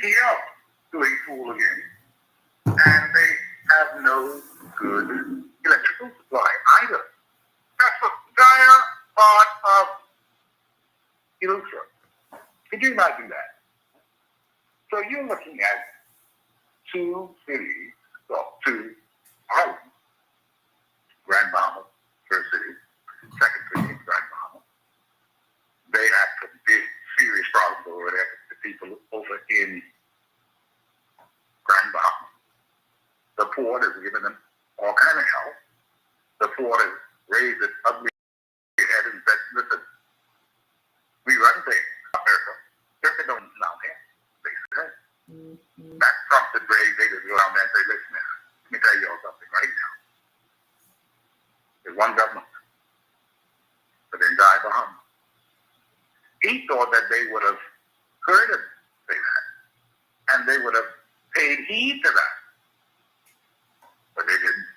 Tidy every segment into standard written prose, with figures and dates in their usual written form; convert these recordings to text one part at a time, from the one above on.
here doing fool again, and they have no good electrical supply either. That's the entire part of Eleuthera. Could you imagine that? So you're looking at two cities, well, two islands, Grand Bahama, first city, second city, Grand Bahama. They have some big, serious problems over there. The people over in Grand Bahama. The port is giving them all kind of help. The port has raised its ugly head and said, listen, we run things in America. They're don't allow that. They said. That prompted Ray Davis to go down there and say, listen, let me tell you all something right now. There's one government for the entire Bahama. He thought that they would have heard him say that, and they would have paid heed to that. But they didn't.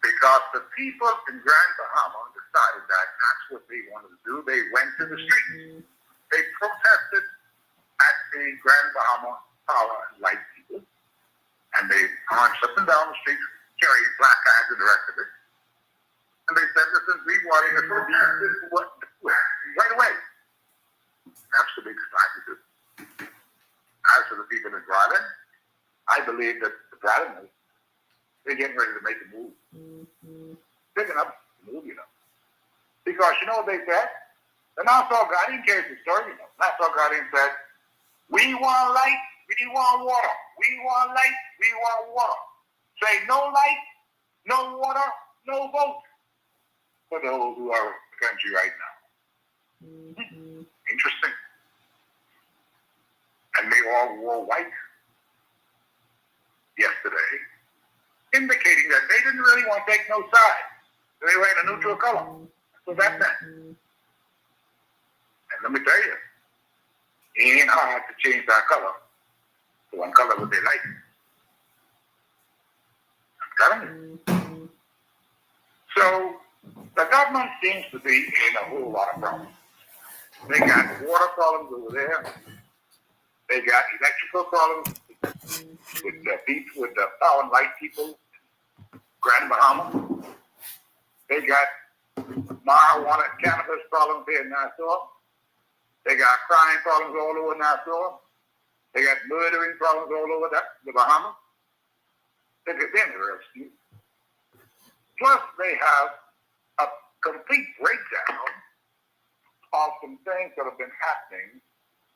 Because the people in Grand Bahama decided that that's what they wanted to do. They went to the streets. They protested at the Grand Bahama Power and Light people, and they marched up and down the streets carrying placards and the rest of it. And they said, listen, we want you to do what right away. That's the big decide to do. As for the people in Dryland, I believe that the Drylanders, they're getting ready to make a move. They're going to move, you know. Because you know what they said? The Nassau Guardian carries the story, you know. Nassau Guardian said, we want light, we want water. We want light, we want water. Say no light, no water, no vote for those who are in the country right now. Interesting. And they all wore white yesterday, indicating that they didn't really want to take no side. They were in a neutral color. That's what that meant. And let me tell you, it ain't hard to change that color to one color what they like. I'm telling you. So the government seems to be in a whole lot of problems. They got water problems over there. They got electrical problems with the power and light people in Grand Bahama. They got marijuana and cannabis problems here in Nassau. They got crime problems all over Nassau. They got murdering problems all over the Bahamas. They're interesting. Plus, they have a complete breakdown of some things that have been happening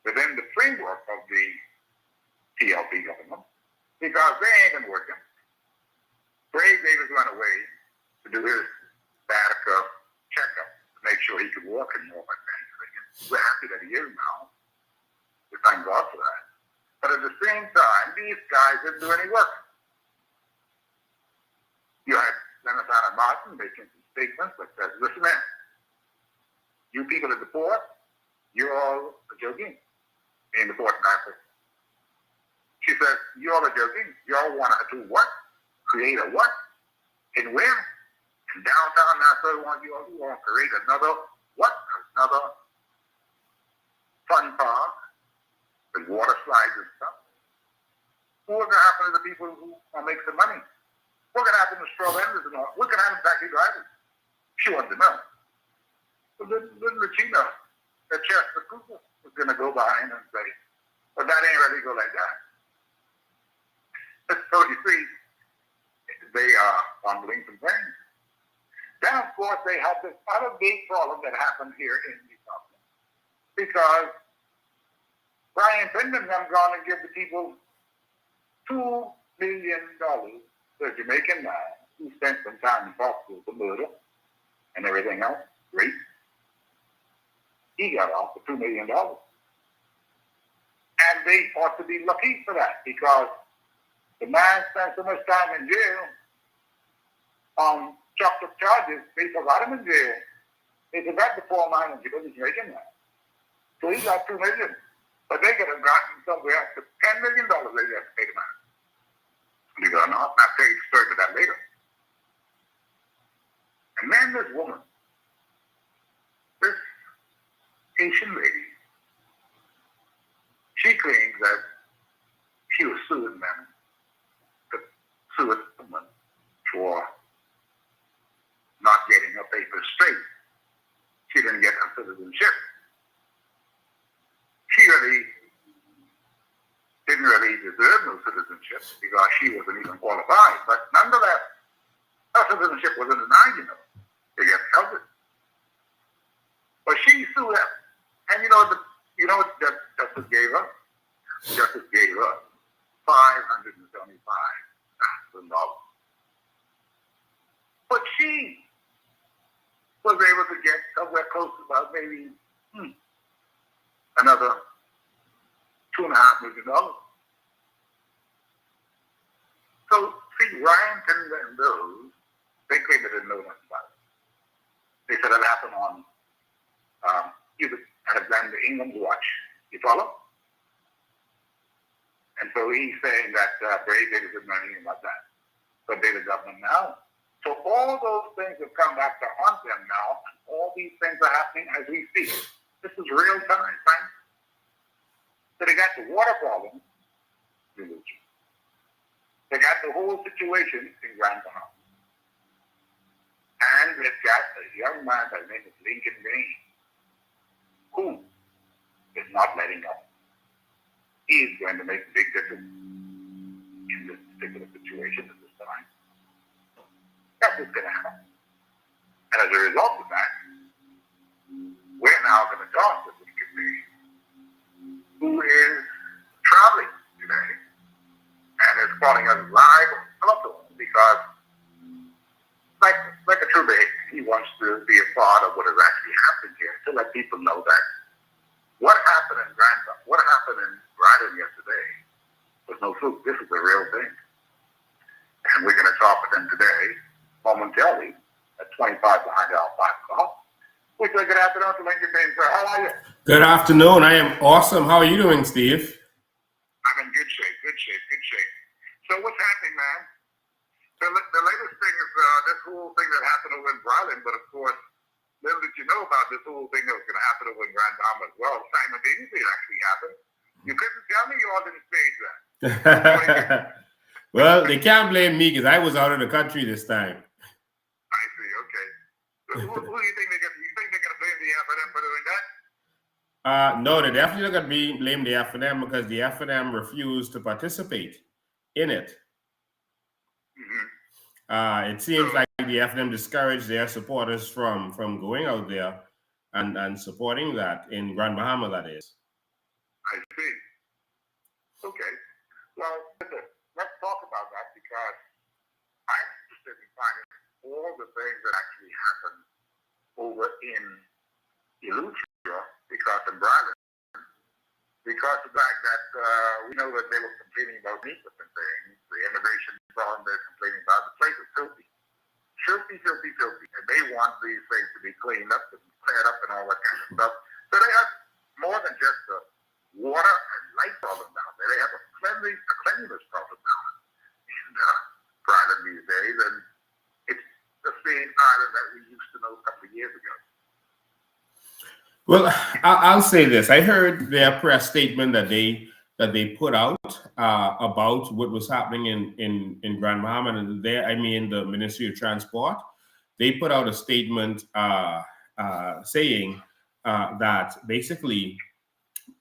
within the framework of the TLP government, because they ain't been working. Ray Davis went away to do his sabbatical checkup to make sure he could work and more like that. We're happy that he is now. We thank God for that. But at the same time, these guys didn't do any work. You had Senator Martin making some statements that says, listen, man, you people at the port, you're all joking in the port in She says, you all are joking. You all want to do what? Create a what? And where? In downtown Nassau, you want to create another what? Another fun park with water slides and stuff. What's going to happen to the people who want to make some money? What's going to happen to straw vendors and all? What's going to happen to taxi drivers? She wanted to know. So little Regina, that Chester Cooper was going to go behind and say, well, that ain't ready to go like that. So you see, they are bundling some things. Then, of course, they had this other big problem that happened here in Newcastle. Because Brian Pindon comes on and gives the people $2 million to a Jamaican man who spent some time in hospital for murder and everything else, rape. He got off for $2 million. And they ought to be lucky for that, because the man spent so much time in jail on chopped up charges. They forgot him in jail. They forgot the poor man in jail, the Jamaican man. So he got $2 million. But they could have gotten somewhere up to $10 million they have to pay the man. Believe it or not, I'll tell you the story of that later. And then this woman, this Haitian lady, she claims that citizenship. She really didn't really deserve no citizenship because she wasn't even qualified. But nonetheless, her citizenship wasn't denied, They get covered. But she sued them. And you know what Justice gave her? Justice gave her $575,000. But she was able to get somewhere close to about maybe another $2.5 million. So, see, Ryan and those, they claim they didn't know nothing about it. They said it happened on Alexander Ingham's watch. You follow? And so he's saying that Brady didn't know anything about that. But they're the government now. So all those things have come back to haunt them now. All these things are happening as we speak. This is real time, right? So they got the water problem, they got the whole situation in Grand Bahama. And they've got a young man by the name of Lincoln Bain, who is not letting up. He is going to make a big difference in this particular situation at this time. That's what's going to happen. And as a result of that, we're now going to talk with Lincoln Bain, who is traveling today and is calling us live on telephone because, like a true babe, he wants to be a part of what is actually happening here to let people know that what happened in Brighton yesterday was no fluke. This is a real thing. And we're going to talk with them today, momentarily, at 25 behind our 5 o'clock. Which good afternoon to Lincoln Bain, sir. How are you? Good afternoon. I am awesome. How are you doing, Steve? I'm in good shape. So what's happening, man? The latest thing is this whole thing that happened over in Brighton, but of course, little did you know about this whole thing that was going to happen over in Grand Bahama as well. Simultaneously, it actually happened. You couldn't tell me you all didn't stage that. Well, they can't blame me because I was out of the country this time. I see. Okay. So who do you think they're going to blame the FNM for doing that? No, they definitely not going to blame the FNM because the FNM refused to participate in it. It seems like the FNM discouraged their supporters from going out there and supporting that in Grand Bahama, that is. I see. Okay. Well, let's talk about that because I'm interested in finding all the things that actually happened over in Eleuthera because in Brighton, because of the fact that we know that they were complaining about many different things. The immigration problem they're complaining about, the place is filthy. Filthy. And they want these things to be cleaned up and cleared up and all that kind of stuff. So they have more than just a water and light problem down there. They have a cleanliness problem down in Brighton these days. And it's the same island that we used to know a couple of years ago. Well, I'll say this. I heard their press statement that they put out about what was happening in Grand Bahama, and there, I mean, the Ministry of Transport. They put out a statement saying that basically,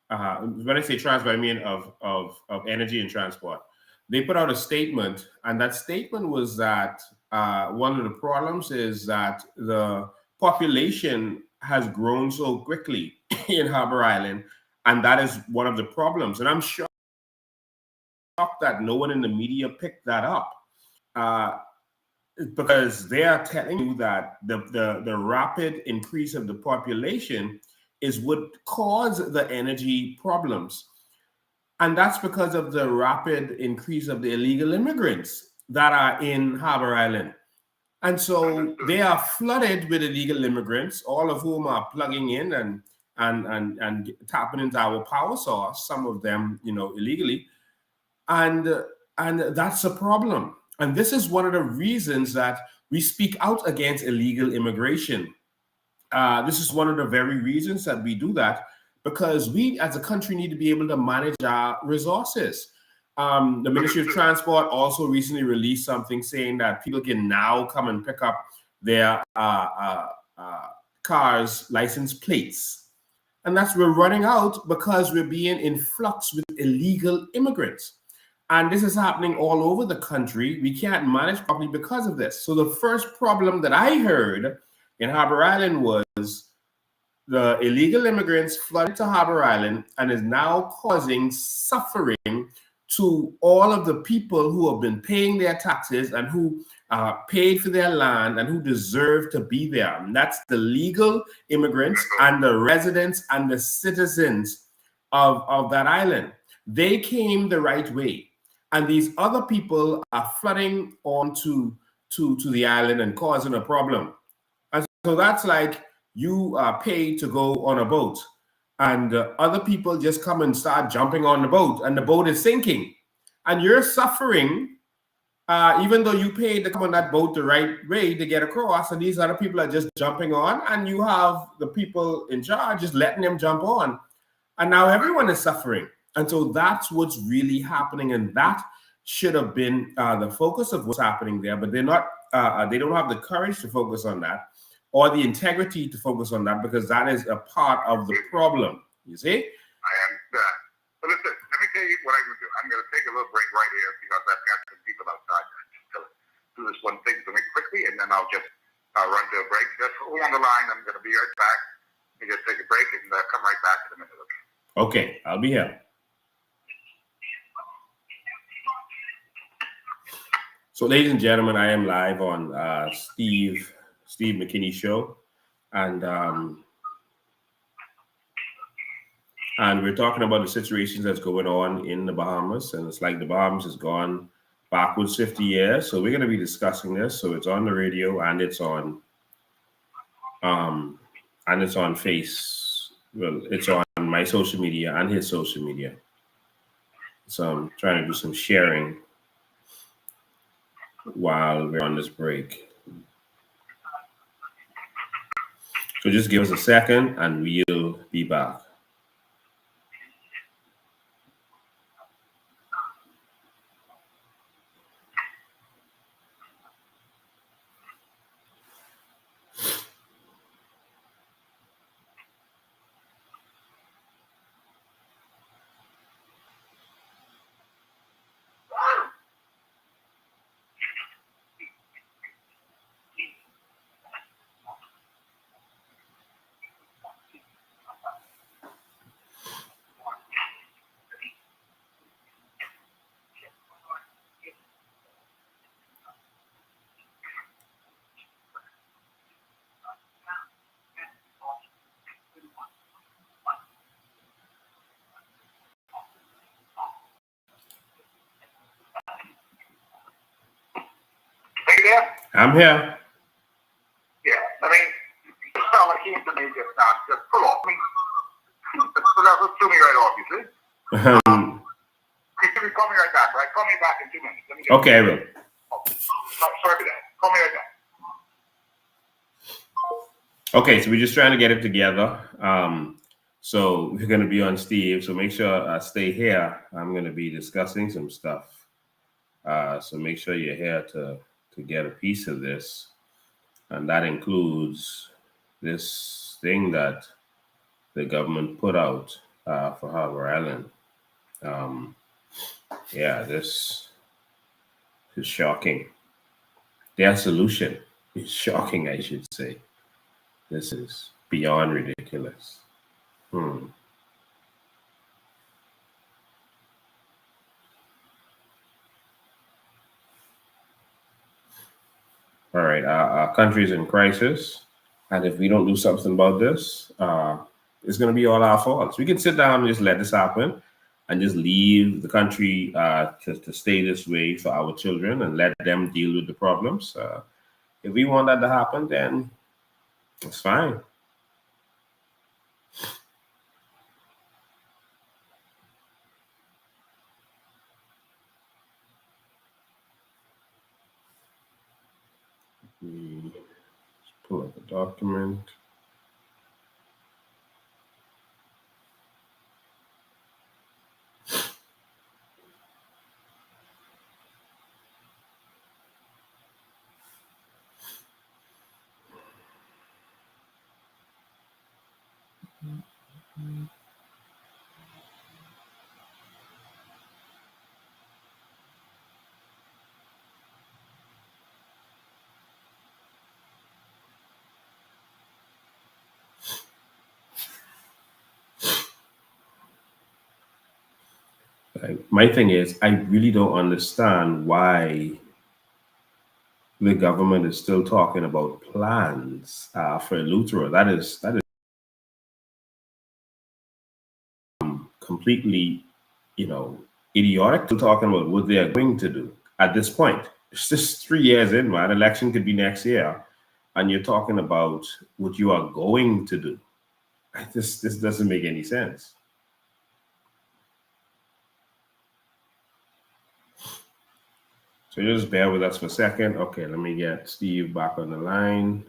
when I say transport, I mean of energy and transport. They put out a statement, and that statement was that one of the problems is that the population has grown so quickly in Harbour Island, and that is one of the problems. And I'm shocked that no one in the media picked that up because they are telling you that the rapid increase of the population is what caused the energy problems. And that's because of the rapid increase of the illegal immigrants that are in Harbour Island. And so they are flooded with illegal immigrants, all of whom are plugging in and tapping into our power source, some of them, illegally. And that's a problem. And this is one of the reasons that we speak out against illegal immigration. This is one of the very reasons that we do that, because we as a country need to be able to manage our resources. The Ministry of Transport also recently released something saying that people can now come and pick up their cars' license plates. And that's we're running out because we're being in flux with illegal immigrants. And this is happening all over the country. We can't manage properly because of this. So the first problem that I heard in Harbour Island was the illegal immigrants flooded to Harbour Island and is now causing suffering to all of the people who have been paying their taxes and who paid for their land and who deserve to be there. And that's the legal immigrants and the residents and the citizens of that island. They came the right way. And these other people are flooding onto to the island and causing a problem. And so that's like you are paid to go on a boat, and other people just come and start jumping on the boat, and the boat is sinking, and you're suffering, even though you paid to come on that boat the right way to get across, and these other people are just jumping on, and you have the people in charge just letting them jump on, and now everyone is suffering. And so that's what's really happening, and that should have been the focus of what's happening there, but they're not. They don't have the courage to focus on that, or the integrity to focus on that, because that is a part of the problem. You see? I understand. But listen, let me tell you what I'm going to do. I'm going to take a little break right here because I've got some people outside to do this one thing for me quickly, and then I'll just run to a break. Just hold on the line. I'm going to be right back. Let me just take a break and come right back in a minute. Okay, I'll be here. So, ladies and gentlemen, I am live on Steve Mckinney show, and we're talking about the situations that's going on in the Bahamas, and it's like the Bahamas has gone backwards 50 years. So we're going to be discussing this. So it's on the radio, and it's on it's on my social media and his social media. So I'm trying to do some sharing while we're on this break. So just give us a second and we'll be back. I'm here. Yeah, I mean, someone came to me just now, just pull off me. Just threw me right off, you see? You should call me right back, right? Call me back in 2 minutes. Let me okay, I will. Sorry for that. Call me right back. Okay, so we're just trying to get it together. So we're going to be on Steve. So make sure I stay here. I'm going to be discussing some stuff. So make sure you're here to get a piece of this. And that includes this thing that the government put out for Harbour Island. Yeah, this is shocking. Their solution is shocking, I should say. This is beyond ridiculous. All right, our country is in crisis, and if we don't do something about this, it's going to be all our fault. So we can sit down and just let this happen, and just leave the country to stay this way for our children, and let them deal with the problems. If we want that to happen, then it's fine. Let's pull up a document. My thing is, I really don't understand why the government is still talking about plans for Eleuthera. That is completely, you know, idiotic. Still talking about what they are going to do at this point. It's just 3 years in, man. Election could be next year, and you're talking about what you are going to do. This doesn't make any sense. So just bear with us for a second. Okay, let me get Steve back on the line.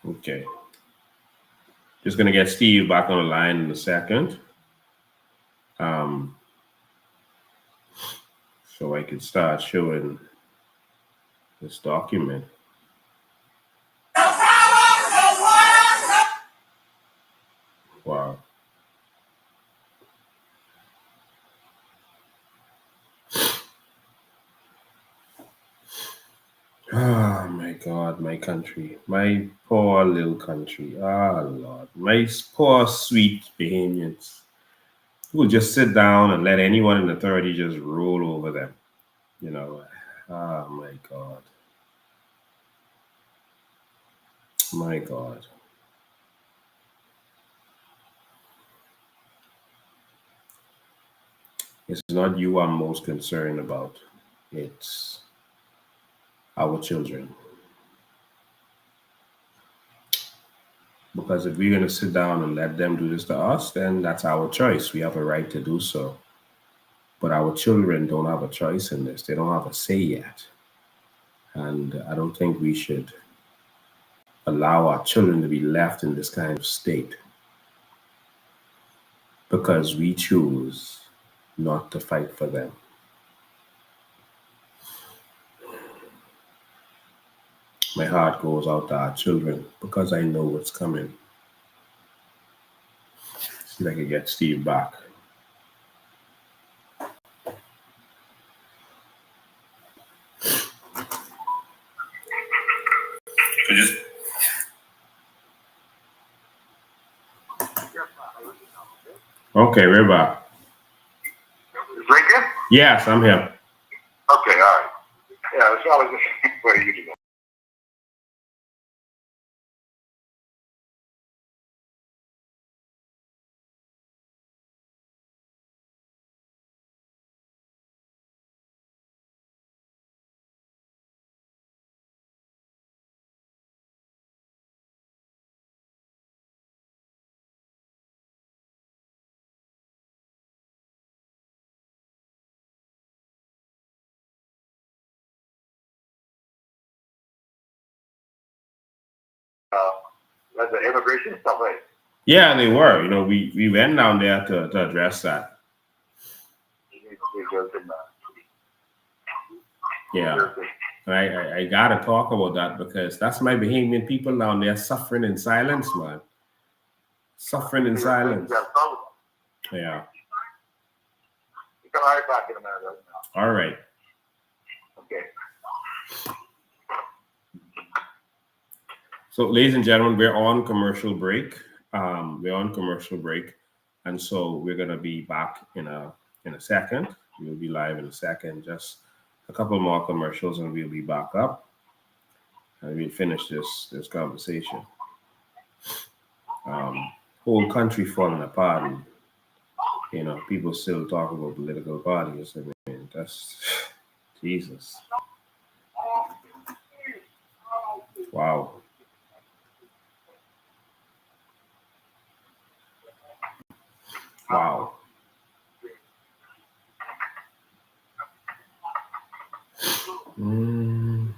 Okay. Just gonna get Steve back on the line in a second. So I can start showing this document. Wow. Oh my God, my country, my poor little country. Ah, Lord, my poor sweet Bahamians who will just sit down and let anyone in authority just roll over them. You know, ah, my God, my God. It's not you I'm most concerned about. It's our children. Because if we're going to sit down and let them do this to us, then that's our choice. We have a right to do so. But our children don't have a choice in this. They don't have a say yet. And I don't think we should allow our children to be left in this kind of state because we choose not to fight for them. My heart goes out to our children because I know what's coming. See if I can get Steve back. Okay, we're back. Drinking? Yes, I'm here. Okay, all right. Yeah, that's all I was just for you to know. That's the immigration stuff, right? Yeah, they were. You know, we went down there to address that. Yeah. I gotta talk about that because that's my Bahamian people down there suffering in silence, man. Suffering in silence. Yeah. You come right back in a minute right now. All right. Okay. So, ladies and gentlemen, we're on commercial break. And so we're gonna be back in a second. We'll be live in a second. Just a couple more commercials, and we'll be back up, and we'll finish this conversation. Whole country falling apart, and you know, people still talk about political parties. I mean, that's Jesus. Wow. Wow. Mm.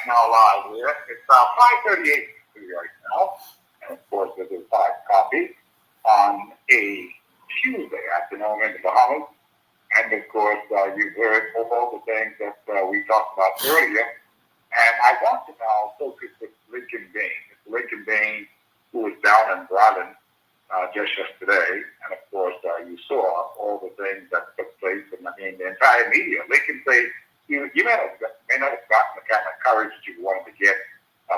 now live here. It's 5:38 right now. And of course, this is 5 coffee on a Tuesday afternoon in the Bahamas. And of course, you've heard all the things that we talked about earlier. And I want to now focus with Lincoln Bain. It's Lincoln Bain who was down in Brooklyn just yesterday. And of course, you saw all the things that took place in the entire media. Lincoln said, you may not have gotten the kind of coverage that you wanted to get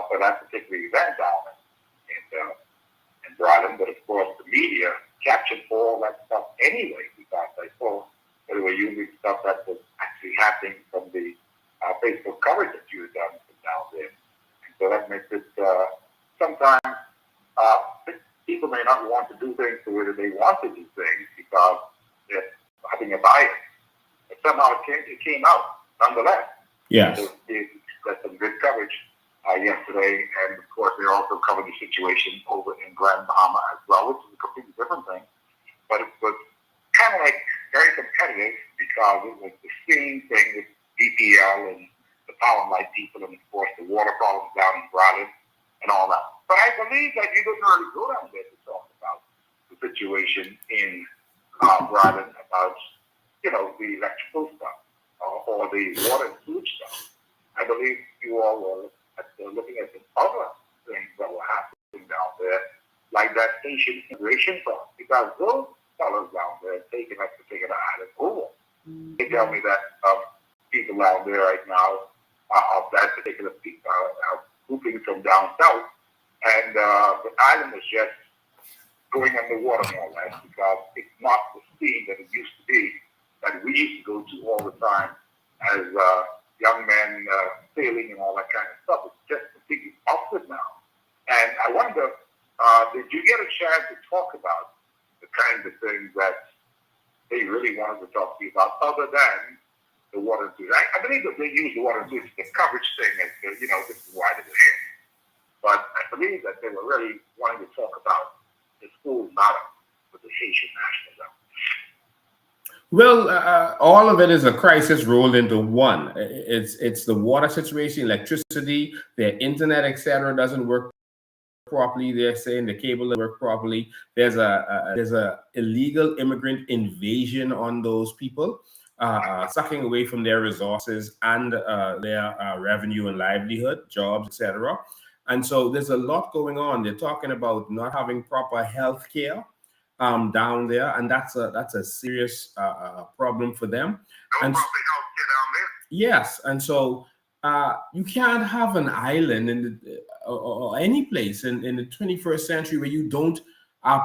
for that particular event down in Brooklyn. But of course, the media captured all that stuff anyway because they thought they were using stuff that was actually happening from the Facebook coverage that you had done from down there. And so that makes it sometimes people may not want to do things the way that they want to do things because they're having a bias. But somehow it came out nonetheless. Yes. So that's some good coverage yesterday. And of course, they also covered the situation over in Grand Bahama as well, which is a completely different thing. But it was kind of like very competitive because it was the same thing with BPL and the power and light people and of course the water problems down in Brooklyn and all that. But I believe that you didn't really go down there to talk about the situation in Brooklyn about, the electrical stuff or the water and food stuff. I believe you all were looking at some other things that were happening down there, like that Asian immigration problem, because those fellows down there taking us to take an island over. They tell me that people out there right now of that particular grouping from down south, and the island is just going underwater more or less because it's not the scene that it used to be, that we used to go to all the time as young men sailing and all that kind of stuff. It's just completely opposite now. And I wonder, did you get a chance to talk about the kinds of things that they really wanted to talk to you about other than the water and food? I believe that they use the water and food, the coverage thing as, this is why they were here. But I believe that they were really wanting to talk about the school matter with the Haitian national level. Well, all of it is a crisis rolled into one. It's the water situation, electricity, their internet, etc., doesn't work properly. They're saying the cable doesn't work properly. There's a illegal immigrant invasion on those people, sucking away from their resources and their revenue and livelihood, jobs, etc. And so there's a lot going on. They're talking about not having proper health care down there, and that's a serious problem for them. No proper health care down there. Yes, and so you can't have an island in or any place in the 21st century where you don't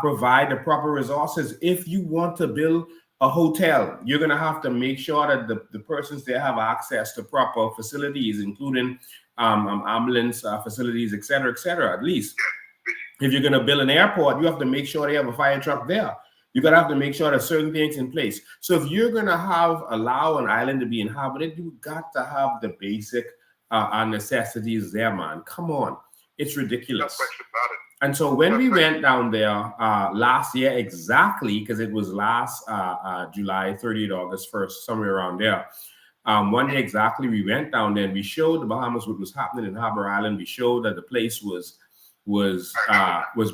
provide the proper resources. If you want to build a hotel, you're going to have to make sure that the persons there have access to proper facilities, including ambulance facilities, et cetera, at least. If you're going to build an airport, you have to make sure they have a fire truck there. You're going to have to make sure that certain things in place. So if you're going to allow an island to be inhabited, you got to have the basic necessities there, man. Come on. It's ridiculous. No question about it. And so when we went down there last year, exactly, because it was last July 30th, August 1st, somewhere around there. One day exactly, we went down there and we showed the Bahamas what was happening in Harbour Island. We showed that the place was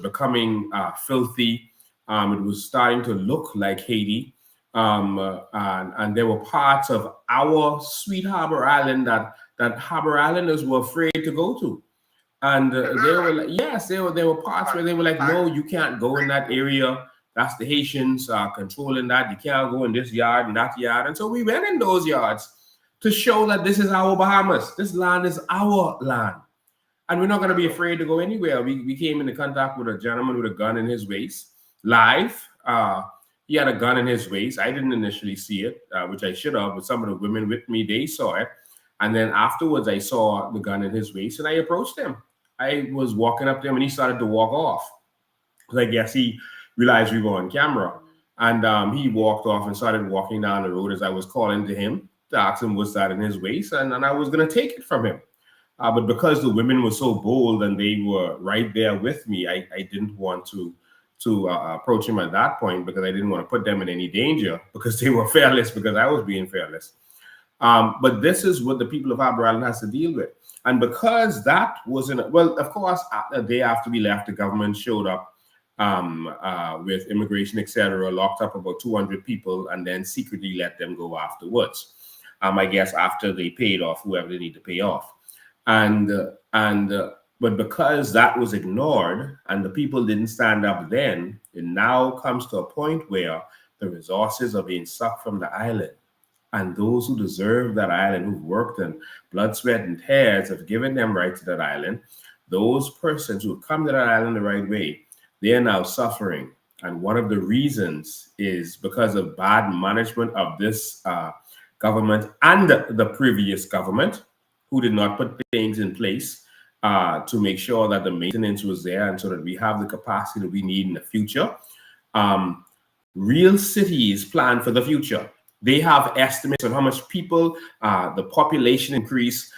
becoming filthy. It was starting to look like Haiti. And there were parts of our sweet Harbour Island that Harbour Islanders were afraid to go to. And they were like, yes, there were parts where they were like, no, you can't go in that area. That's the Haitians controlling that. You can't go in this yard and that yard. And so we went in those yards to show that this is our Bahamas. This land is our land. And we're not going to be afraid to go anywhere. We came into contact with a gentleman with a gun in his waist, live. He had a gun in his waist. I didn't initially see it, which I should have, but some of the women with me, they saw it. And then afterwards, I saw the gun in his waist and I approached him. I was walking up to him and he started to walk off. I guess he realized we were on camera. And he walked off and started walking down the road as I was calling to him to ask him what's that in his waist. And I was going to take it from him. But because the women were so bold and they were right there with me, I didn't want to approach him at that point because I didn't want to put them in any danger because they were fearless because I was being fearless. But this is what the people of Harbour Island has to deal with. And because that wasn't, well, of course, a day after we left, the government showed up with immigration, etc., locked up about 200 people, and then secretly let them go afterwards. I guess after they paid off whoever they need to pay off. But because that was ignored and the people didn't stand up then, it now comes to a point where the resources are being sucked from the island. And those who deserve that island, who've worked in blood, sweat, and tears, have given them right to that island. Those persons who have come to that island the right way, they are now suffering. And one of the reasons is because of bad management of this government and the previous government, who did not put things in place to make sure that the maintenance was there and so that we have the capacity that we need in the future. Real cities plan for the future. They have estimates on how much people, the population increase.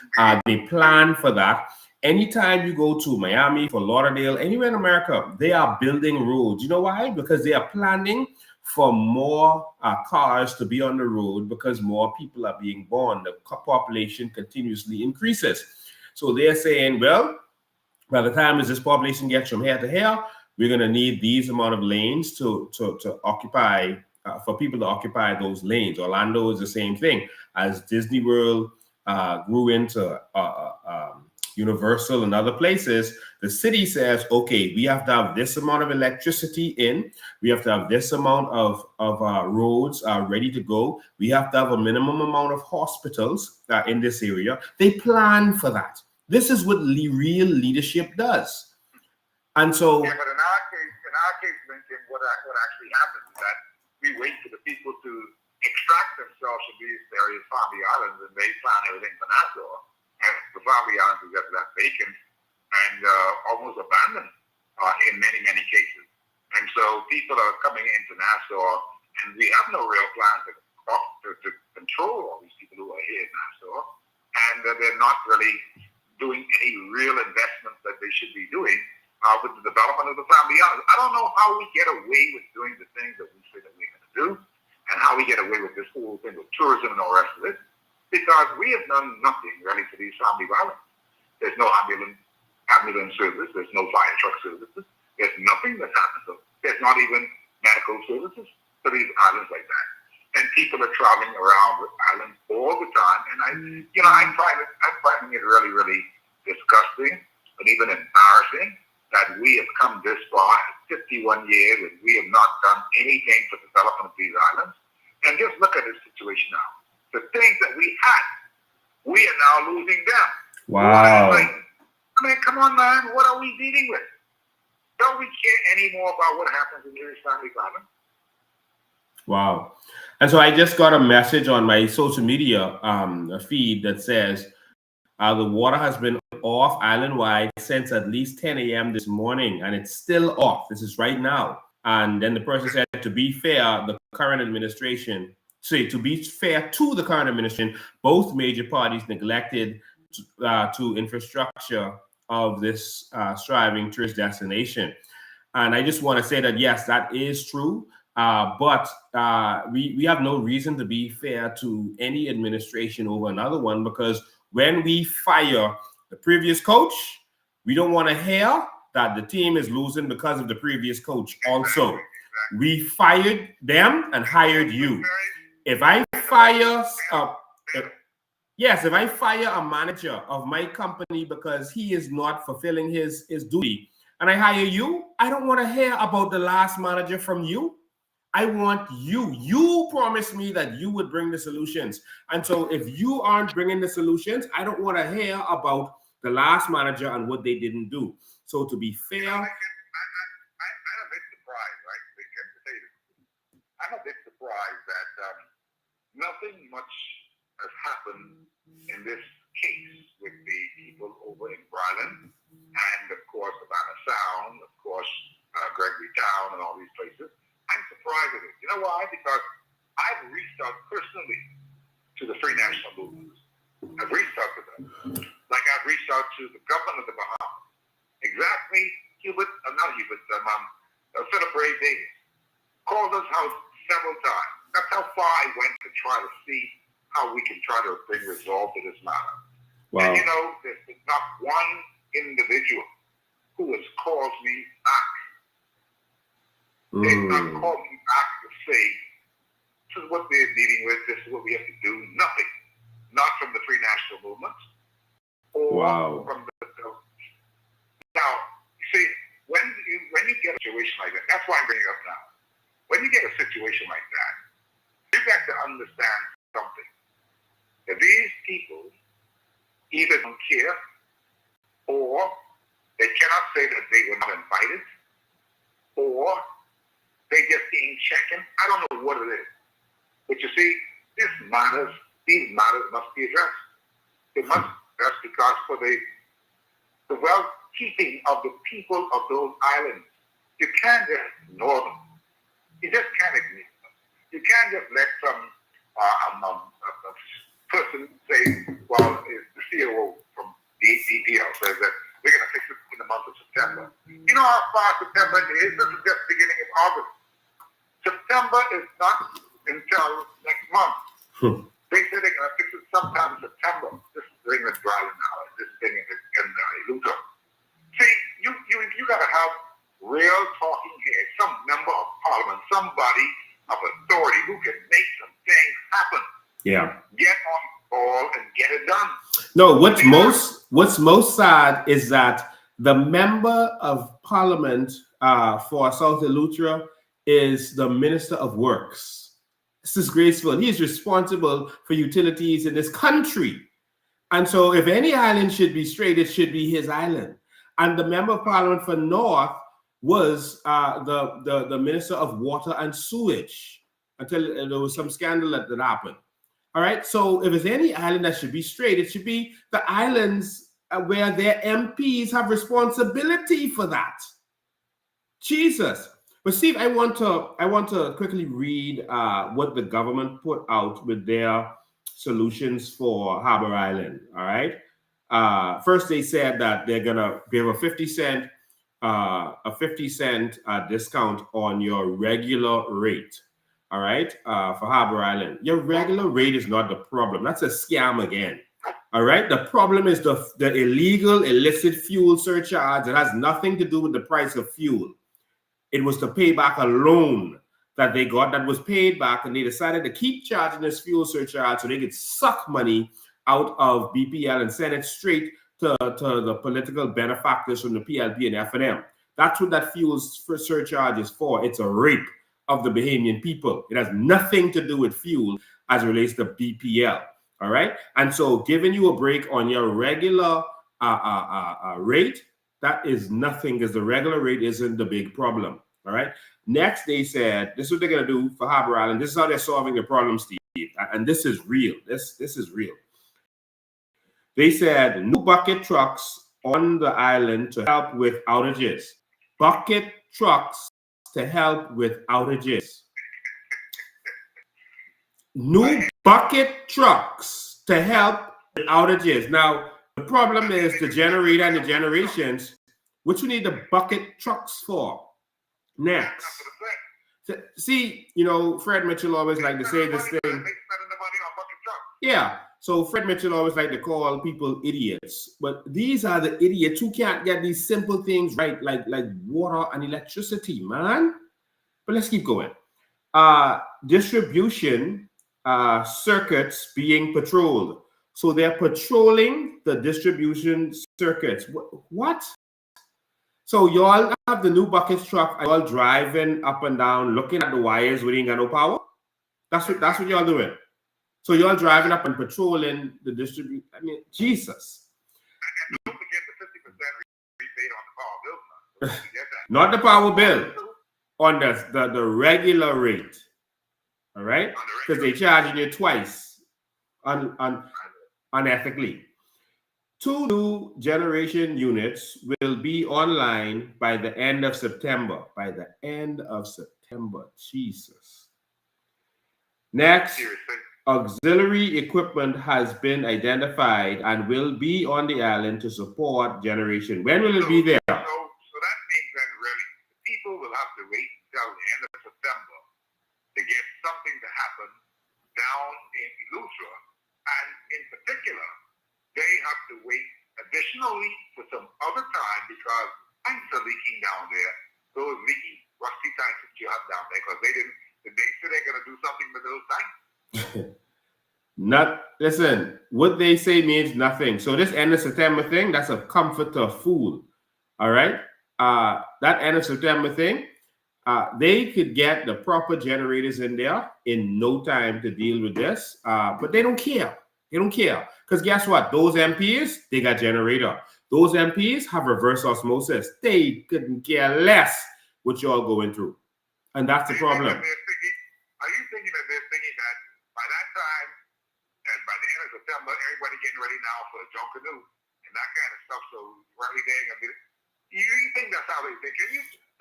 They plan for that. Anytime you go to Miami, Fort Lauderdale, anywhere in America, they are building roads. You know why? Because they are planning for more cars to be on the road because more people are being born. The population continuously increases. So they're saying, well, by the time as this population gets from here to here, we're going to need these amount of lanes to occupy, for people to occupy those lanes. Orlando is the same thing. As Disney World grew into Universal and other places, the city says, okay, we have to have this amount of electricity in, we have to have this amount of roads ready to go, we have to have a minimum amount of hospitals in this area. They plan for that. This is what real leadership does. And so... Yeah, but in our case, Lincoln, what actually happens is that we wait for the people to extract themselves from these various Family Islands, and they plan everything for Nassau. And the Family Islands are just left vacant and almost abandoned in many, many cases. And so people are coming into Nassau, and we have no real plan to control all these people who are here in Nassau. And they're not really doing any real investments that they should be doing with the development of the Family Islands. I don't know how we get away with doing the things that we say that we're going to do, and how we get away with this whole thing with tourism and all the rest of it. Because we have done nothing really for these Family Islands. There's no ambulance service. There's no fire truck services. There's nothing that's happened to them. There's not even medical services for these islands like that. And people are traveling around with islands all the time. And I'm finding it really, really disgusting and even embarrassing that we have come this far in 51 years and we have not done anything for the development of these islands. And just look at this situation now. The things that we had, we are now losing them. Wow. I mean, come on, man. What are we dealing with? Don't we care anymore about what happens in these Family Islands? Wow. And so I just got a message on my social media feed that says the water has been off island-wide since at least 10 a.m. this morning, and it's still off. This is right now. And then the person said, to be fair, the current administration, to be fair to the current administration, both major parties neglected to infrastructure of this striving tourist destination. And I just want to say that, yes, that is true. But we have no reason to be fair to any administration over another one, because when we fire the previous coach, we don't want to hear that the team is losing because of the previous coach. Also, we fired them and hired you. If I fire, if I fire a manager of my company because he is not fulfilling his duty, and I hire you, I don't want to hear about the last manager from you. I want you. You promised me that you would bring the solutions. And so if you aren't bringing the solutions, I don't want to hear about the last manager and what they didn't do. So to be fair... I'm a bit surprised, right? I'm a bit surprised that nothing much has happened in this case with the people over in Bryland and, of course, Savannah Sound, of course, Gregory Town and all these places. I'm surprised at it. You know why? Because I've reached out personally to the Free National Movement. I've reached out to them. Like I've reached out to the government of the Bahama. Exactly, Philip Ray Davis called us out several times. That's how far I went to try to see how we can try to bring resolve to this matter. Wow. And you know, there's not one individual who has called me back. They've not called me back to say, this is what they're dealing with, this is what we have to do. Nothing. Not from the Free National Movement or from the Now, you see, when you get a situation like that, that's why I'm bringing it up now. When you get a situation like that, you got to understand something. That these people either don't care or they cannot say that they were not invited or they just ain't checking. I don't know what it is. But you see, these matters must be addressed. They must be addressed because for the well-keeping of the people of those islands, you can't just ignore them. You just can't ignore them. You can't just let some person say, well, the CEO from DPL says that we're going to fix it in the month of September. You know how far September is? This is just beginning of August. September is not until next month. They said they're going to fix it sometime in September. This is during the dry now. This thing in Eleuthera. See, you got to have real talking heads, some member of parliament, somebody of authority who can make some things happen. Yeah. Get on ball and get it done. No, what's most sad is that the member of parliament for South Eleuthera is the Minister of Works. This is disgraceful. He is responsible for utilities in this country. And so if any island should be straight, it should be his island. And the member of parliament for North was the Minister of Water and Sewage until there was some scandal that happened. All right. So if there's any island that should be straight, it should be the islands where their MPs have responsibility for that. Jesus. But Steve, I want to quickly read what the government put out with their solutions for Harbour Island. All right. First, they said that they're gonna give a 50-cent discount on your regular rate. All right, for Harbour Island. Your regular rate is not the problem. That's a scam again. All right, the problem is the illegal, illicit fuel surcharge. It has nothing to do with the price of fuel. It was to pay back a loan that they got that was paid back, and they decided to keep charging this fuel surcharge so they could suck money out of BPL and send it straight to the political benefactors from the PLP and F&M. That's what that fuel surcharge is for. It's a rape of the Bahamian people. It has nothing to do with fuel as it relates to BPL. All right. And so giving you a break on your regular rate, that is nothing because the regular rate isn't the big problem. All right. Next, they said, this is what they're going to do for Harbour Island. This is how they're solving the problem, Steve. And this is real. This is real. They said new bucket trucks on the island to help with outages. Bucket trucks to help with outages. New bucket trucks to help with outages. Now, the problem is the generator and the generations, which we need the bucket trucks for. Next. See, you know, Fred Mitchell always like to say this thing. Yeah. So Fred Mitchell always like to call people idiots, but these are the idiots who can't get these simple things right, like water and electricity, man. But let's keep going. Distribution circuits being patrolled. So they're patrolling the distribution circuits. What? So y'all have the new bucket truck, y'all driving up and down, looking at the wires when you ain't got no power? That's what y'all doing. So y'all driving up and patrolling the distribution. I mean, Jesus. And don't forget the 50% rebate on the power bill. Not the power bill, on the regular rate. All right? Because they're charging you twice unethically. 2 new generation units will be online by the end of September. By the end of September. Jesus. Next. Seriously? Auxiliary equipment has been identified and will be on the island to support generation. When will it be there? So that means that really people will have to wait until the end of September to get something to happen down in Eleuthera additionally for some other time because tanks are leaking down there. Those leaky, rusty tanks that you have down there because they didn't. They said they're going to do something with those tanks. Not listen. What they say means nothing. So this end of September thing, that's a comfort to a fool. All right. That end of September thing, they could get the proper generators in there in no time to deal with this. But they don't care. They don't care. Because guess what? Those MPs, they got generator. Those MPs have reverse osmosis. They couldn't care less what y'all going through. And that's the problem. Are you thinking that they're thinking that by that time, and by the end of September, everybody getting ready now for a John Canoe and that kind of stuff, so Riley Day, you think that's how they think?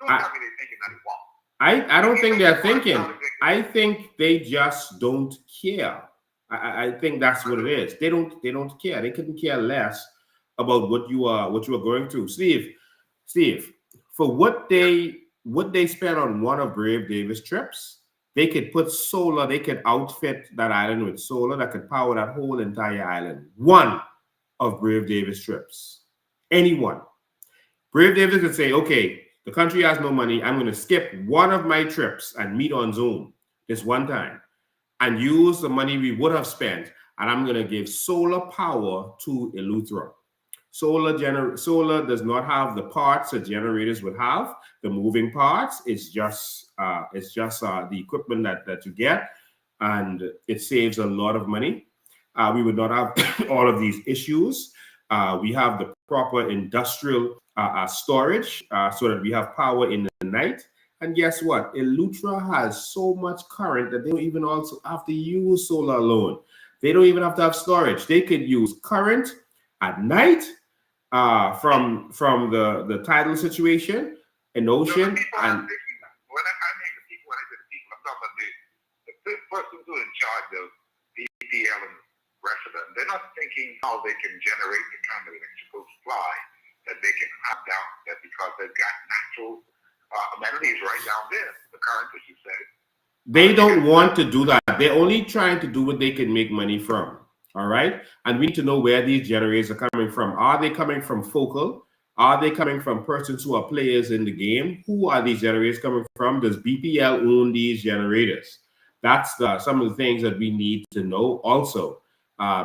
Don't tell me they're thinking that wrong. I don't think they're thinking. I think they just don't care. I think that's what it is. They don't care. They couldn't care less about what you are going through. Steve, for what they spent on one of Brave Davis' trips, they could put solar, they could outfit that island with solar that could power that whole entire island. One of Brave Davis' trips. Anyone. Brave Davis could say, okay, the country has no money. I'm going to skip one of my trips and meet on Zoom this one time and use the money we would have spent, and I'm going to give solar power to Eleuthera. Solar does not have the parts that generators would have, the moving parts. It's just the equipment that you get, and it saves a lot of money. We would not have all of these issues. We have the proper industrial storage so that we have power in the night. And guess what? Eleuthera has so much current that they don't even also have to use solar alone. They don't even have to have storage. They could use current at night from the tidal situation in the ocean. And when I mean the people, I'm talking about the persons who are in charge of BPL and the rest of them. They're not thinking how they can generate the kind of electrical supply that they can have down there because they've got natural amenities right down there. The current, as you said. They don't want to do that. They're only trying to do what they can make money from. All right. And we need to know where these generators are coming from. Are they coming from Focal? Are they coming from persons who are players in the game? Who are these generators coming from? Does BPL own these generators? That's some of the things that we need to know also,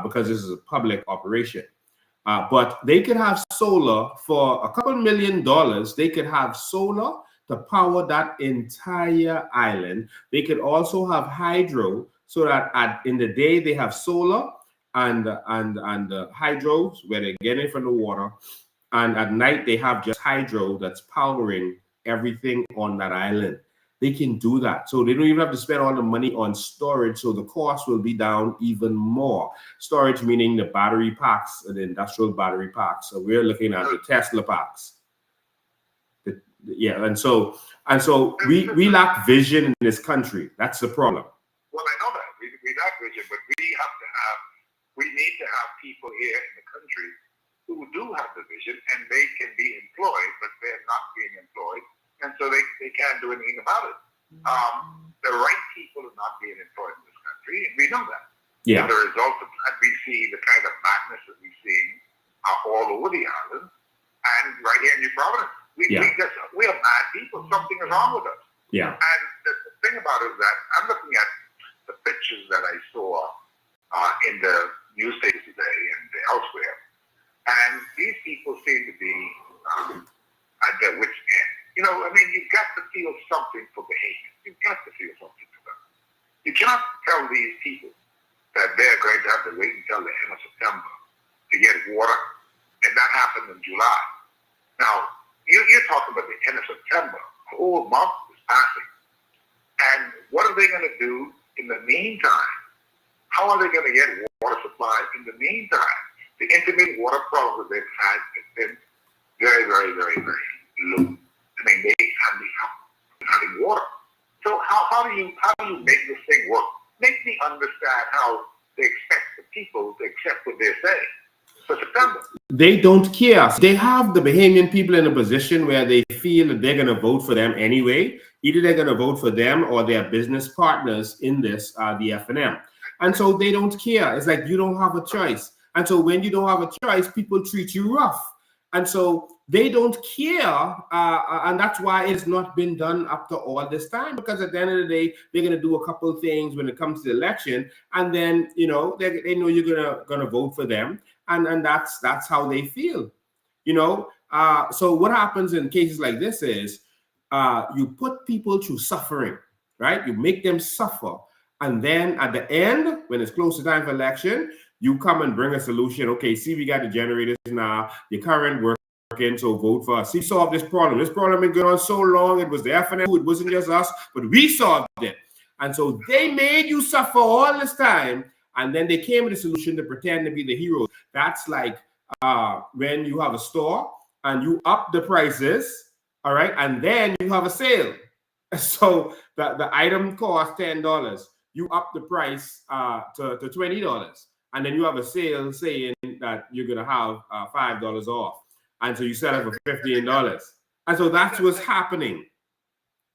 because this is a public operation. But they could have solar for a couple $1 million. They could have solar to power that entire island. They could also have hydro so that in the day they have solar and hydro where they get it from the water, and at night they have just hydro that's powering everything on that island. They can do that, so they don't even have to spend all the money on storage, so the cost will be down even more. Storage meaning the battery packs, the industrial battery packs. So we're looking at the Tesla packs. Yeah, and so we lack vision in this country. That's the problem. Well, I know that we lack vision, but we need to have people here in the country who do have the vision, and they can be employed, but they're not being employed, and so they can't do anything about it. The right people are not being employed in this country, and we know that. Yeah. As a result of that, we see the kind of madness that we're seeing all over the island, and right here in New Providence. We are bad people. Something is wrong with us. Yeah. And the thing about it is that I'm looking at the pictures that I saw in the newspapers today and elsewhere, and these people seem to be at their wits' end. You know, I mean, you've got to feel something for behavior. You've got to feel something for them. You cannot tell these people that they're going to have to wait until the end of September to get water, and that happened in July. Now, you're talking about the end of September. A whole month is passing. And what are they going to do in the meantime? How are they going to get water supply in the meantime? The intermittent water problems that they've had has been very, very, very, very low. I mean, they hardly have having water. So how do you make this thing work? Make me understand how they expect the people to accept what they're saying for September. They don't care. They have the Bahamian people in a position where they feel that they're going to vote for them anyway. Either they're going to vote for them or their business partners in this, the FNM. And so they don't care. It's like you don't have a choice. And so when you don't have a choice, people treat you rough. And so they don't care. And that's why it's not been done up to all this time, because at the end of the day, they're going to do a couple of things when it comes to the election. And then, they know you're going to vote for them. And that's how they feel, So what happens in cases like this is you put people through suffering, right? You make them suffer. And then at the end, when it's close to time for election, you come and bring a solution. Okay, see, we got the generators now. The current working, so vote for us. See, solve this problem. This problem been going on so long. It was the FNM. It wasn't just us, but we solved it. And so they made you suffer all this time. And then they came with a solution to pretend to be the heroes. That's like when you have a store and you up the prices, all right, and then you have a sale. So the item costs $10. You up the price to $20. And then you have a sale saying that you're going to have $5 off. And so you sell it for $15. And so that's what's happening.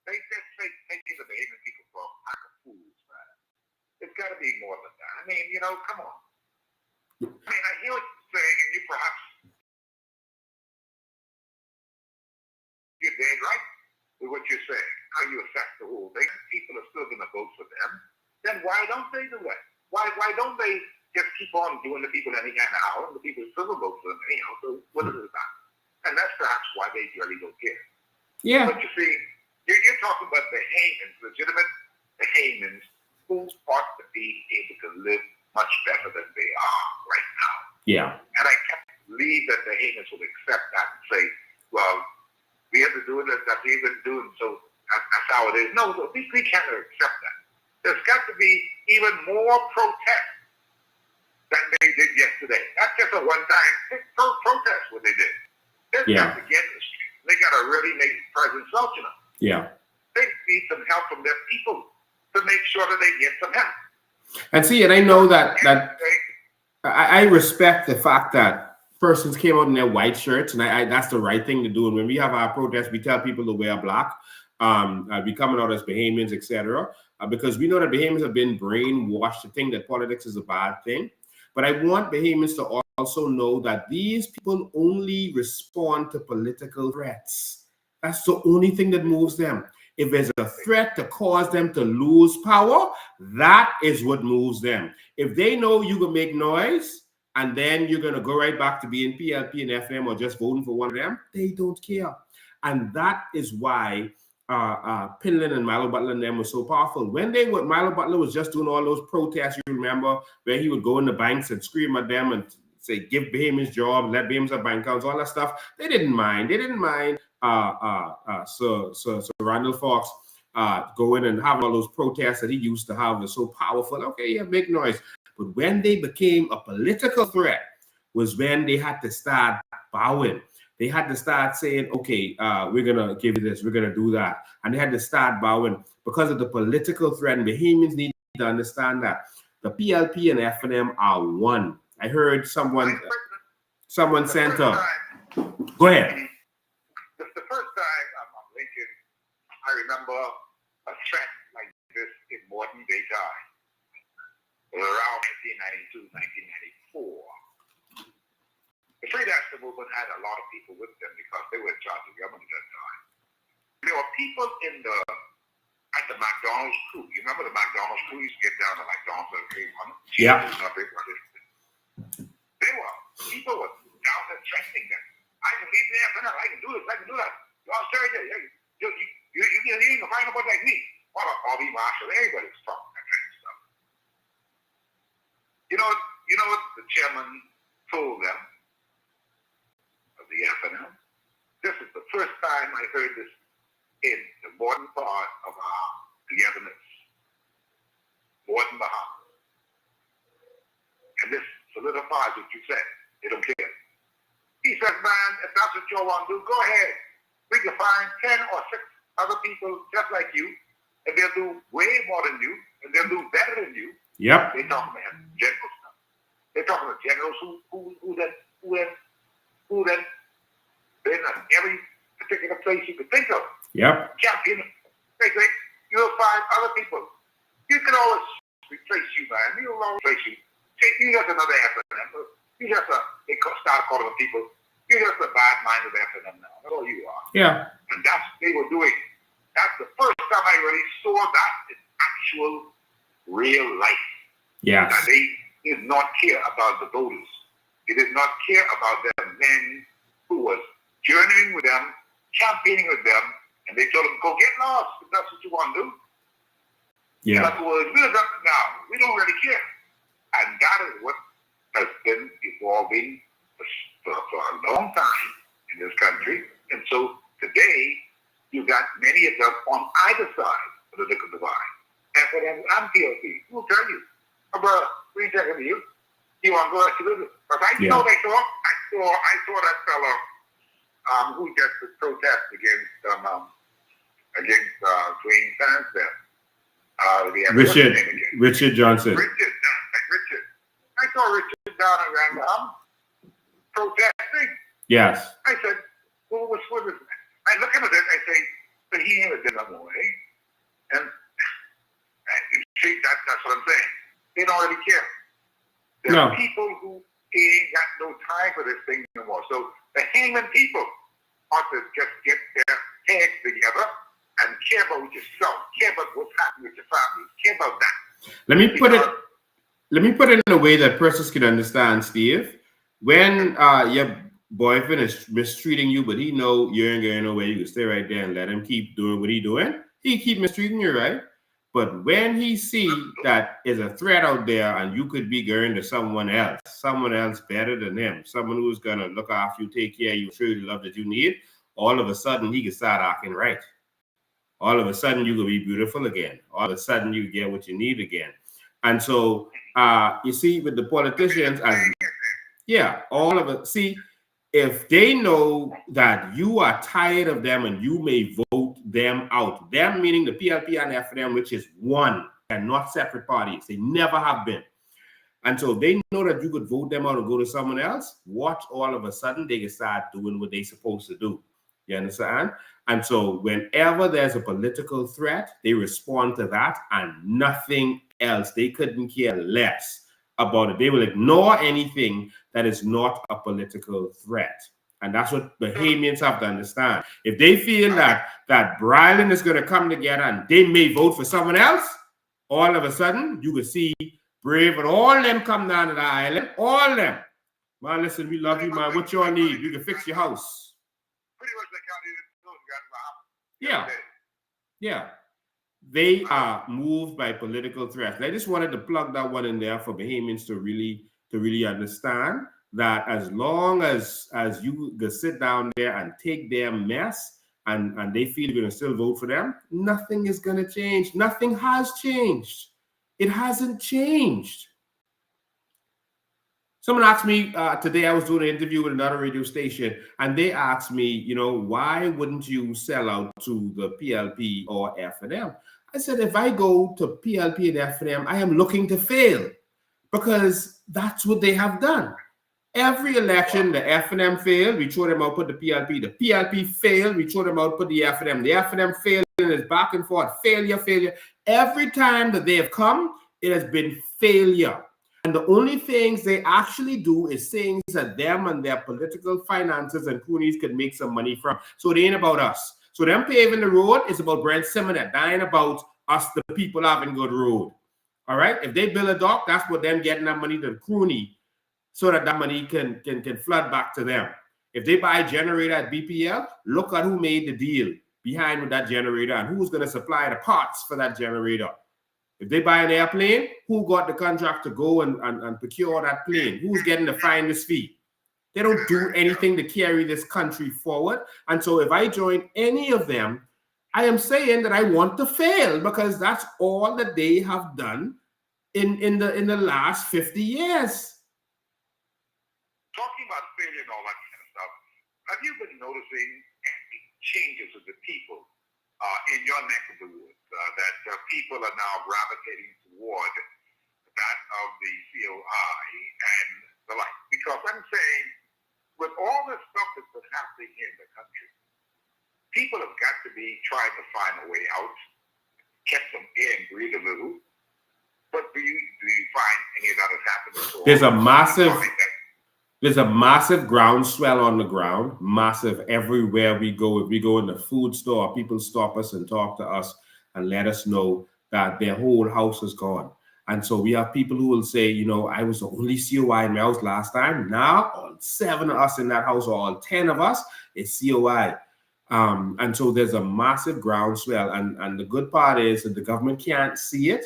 They taking the behavior people for a pack of fools, man. It's got to be more than that. I mean, come on. I mean, I hear what you're saying, and you perhaps you're dead right with what you're saying, how you affect the whole thing. People are still going to vote for them. Then why don't they do it? Why don't they just keep on doing the people any kind of how, and the people still vote for them anyhow? So what is it about? And that's perhaps why they really don't care. Yeah. But you see, you're talking about the Haymans, legitimate Haymans, who ought to be able to live much better than they are right now. Yeah. And I can't believe that the Haymans will accept that and say, well, we have to do it, that's what we've been doing, so that's how it is. No, we can't accept that. There's got to be even more protest than they did yesterday. That's just a one-time protest, what they did. They've got to get in the street. They got to really make President Seltzer. Yeah. They need some help from their people to make sure that they get some help. And see, and I know that I respect the fact that persons came out in their white shirts, and I that's the right thing to do. And when we have our protests, we tell people to wear black. We coming out as Bahamians, etc. Because we know that Bahamians have been brainwashed to think that politics is a bad thing. But I want Bahamians to also know that these people only respond to political threats. That's the only thing that moves them. If there's a threat to cause them to lose power, that is what moves them. If they know you can make noise and then you're going to go right back to being PLP and FM or just voting for one of them, they don't care. And that is why Pinland and Milo Butler and them were so powerful. Milo Butler was just doing all those protests, you remember, where he would go in the banks and scream at them and say, give Bahamians jobs, let Bahamians have bank accounts, all that stuff. They didn't mind. Sir Randall Fox going and having all those protests that he used to have was so powerful. Okay, yeah, make noise. But when they became a political threat was when they had to start bowing. They had to start saying, okay, we're going to give you this, we're going to do that. And they had to start bowing because of the political threat. And Bahamians need to understand that. The PLP and FNM are one. I heard someone sent up. Go ahead. The first time I'm thinking, I remember a threat like this in modern day time. Around 1992, 1994. The Free National Movement had a lot of people with them because they were in charge of government at that time. There were people at the McDonald's crew. You remember the McDonald's crew used to get down to McDonald's and cream on it? Yeah. People were down there threatening them. I can leave the FNL. I can do this. I can do that. Y'all sorry, you ain't gonna find nobody like me. What about Bobby Marshall? Everybody's talking that kind of stuff. You know what the chairman told them of the FNL? This is the first time I heard this in the modern part of our togetherness. Modern Bahama. And this solidifies what you said. They don't care. He says, man, if that's what you want to do, go ahead. We can find 10 or 6 other people just like you, and they'll do way more than you, and they'll do better than you. Yep. They're talking about generals now. They're talking about generals who then been in every particular place you could think of. Yep. Champion. You'll find other people. You can always replace you, man. You'll always replace you. You got another FNM. calling the people, you're just a bad-minded FNM now. That's all you are. Yeah. And that's what they were doing. That's the first time I really saw that in actual real life. Yes. That they did not care about the voters. They did not care about the men who was journeying with them, campaigning with them, and they told them, go get lost if that's what you want to do. Yeah. In other words, we're up now. We don't really care. And that is what has been evolving for a long time in this country. And so today, you got many of them on either side of the political divide. FNM and PLP. Who will tell you? Oh, brother, we ain't talking to you. You want to go to the because I know they saw. I saw that fellow who just protest against Dwayne Sansdale. Richard Johnson. Richard. I saw Richard down around protesting. Yes. I said, well, what's with this? I look at it, I say, but he ain't been no way. And see, that's what I'm saying. They don't really care. There are people who ain't got no time for this thing no more. So the hangman people ought to just get their heads together and care about yourself, care about what's happening with your family, care about that. Let me put it in a way that persons can understand, Steve. When your boyfriend is mistreating you, but he know you ain't going nowhere, you can stay right there and let him keep doing what he doing. He keep mistreating you, right? But when he see that is a threat out there and you could be going to someone else better than him, someone who's going to look after you, take care of you, show you the love that you need, all of a sudden he can start acting right. All of a sudden you can be beautiful again. All of a sudden you get what you need again. And so, you see, with the politicians, all of it, see, if they know that you are tired of them and you may vote them out, them meaning the PLP and FNM, which is one and not separate parties, they never have been. And so they know that you could vote them out and go to someone else, watch all of a sudden they can start doing what they're supposed to do. You understand? And so whenever there's a political threat, they respond to that and nothing else. They couldn't care less about it. They will ignore anything that is not a political threat. And that's what Bahamians have to understand. If they feel that Bryland is going to come together and they may vote for someone else, all of a sudden you can see Brave and all them come down to the island. All them. Man, listen, we love you, man. What y'all need? You can fix your house. Pretty much they can't even Bahama. Yeah. They are moved by political threats. And I just wanted to plug that one in there for Bahamians to really understand that as long as you can sit down there and take their mess and they feel you're going to still vote for them, nothing is going to change. Nothing has changed. It hasn't changed. Someone asked me today, I was doing an interview with another radio station, and they asked me, why wouldn't you sell out to the PLP or FNM? I said, if I go to PLP and FNM, I am looking to fail because that's what they have done. Every election, the FNM failed, we throw them out, put the PLP. The PLP failed, we throw them out, put the FNM. The FNM failed, and it's back and forth, failure. Every time that they have come, it has been failure. And the only things they actually do is things that them and their political finances and cronies could make some money from. So it ain't about us. So them paving the road is about Brent Simonet. That ain't about us, the people, having good road. All right? If they build a dock, that's what them getting that money to the crony so that money can flood back to them. If they buy a generator at BPL, look at who made the deal behind with that generator and who's going to supply the parts for that generator. If they buy an airplane, who got the contract to go and procure that plane? Who's getting the finder's fee? They don't do anything to carry this country forward. And so if I join any of them, I am saying that I want to fail because that's all that they have done in the last 50 years. Talking about failure and all that kind of stuff, have you been noticing any changes of the people in your neck of the woods that people are now gravitating toward that of the COI and the like? Because I'm saying, with all this stuff that's been happening here in the country, people have got to be trying to find a way out, get some air and breathe a little. But do you find any of that has happened before? There's a massive There's a massive groundswell on the ground, massive everywhere we go. If we go in the food store, people stop us and talk to us and let us know that their whole house is gone. And so we have people who will say, you know, I was the only COI in my house last time. Now all 7 of us in that house, or all 10 of us, is COI. And so there's a massive groundswell. And the good part is that the government can't see it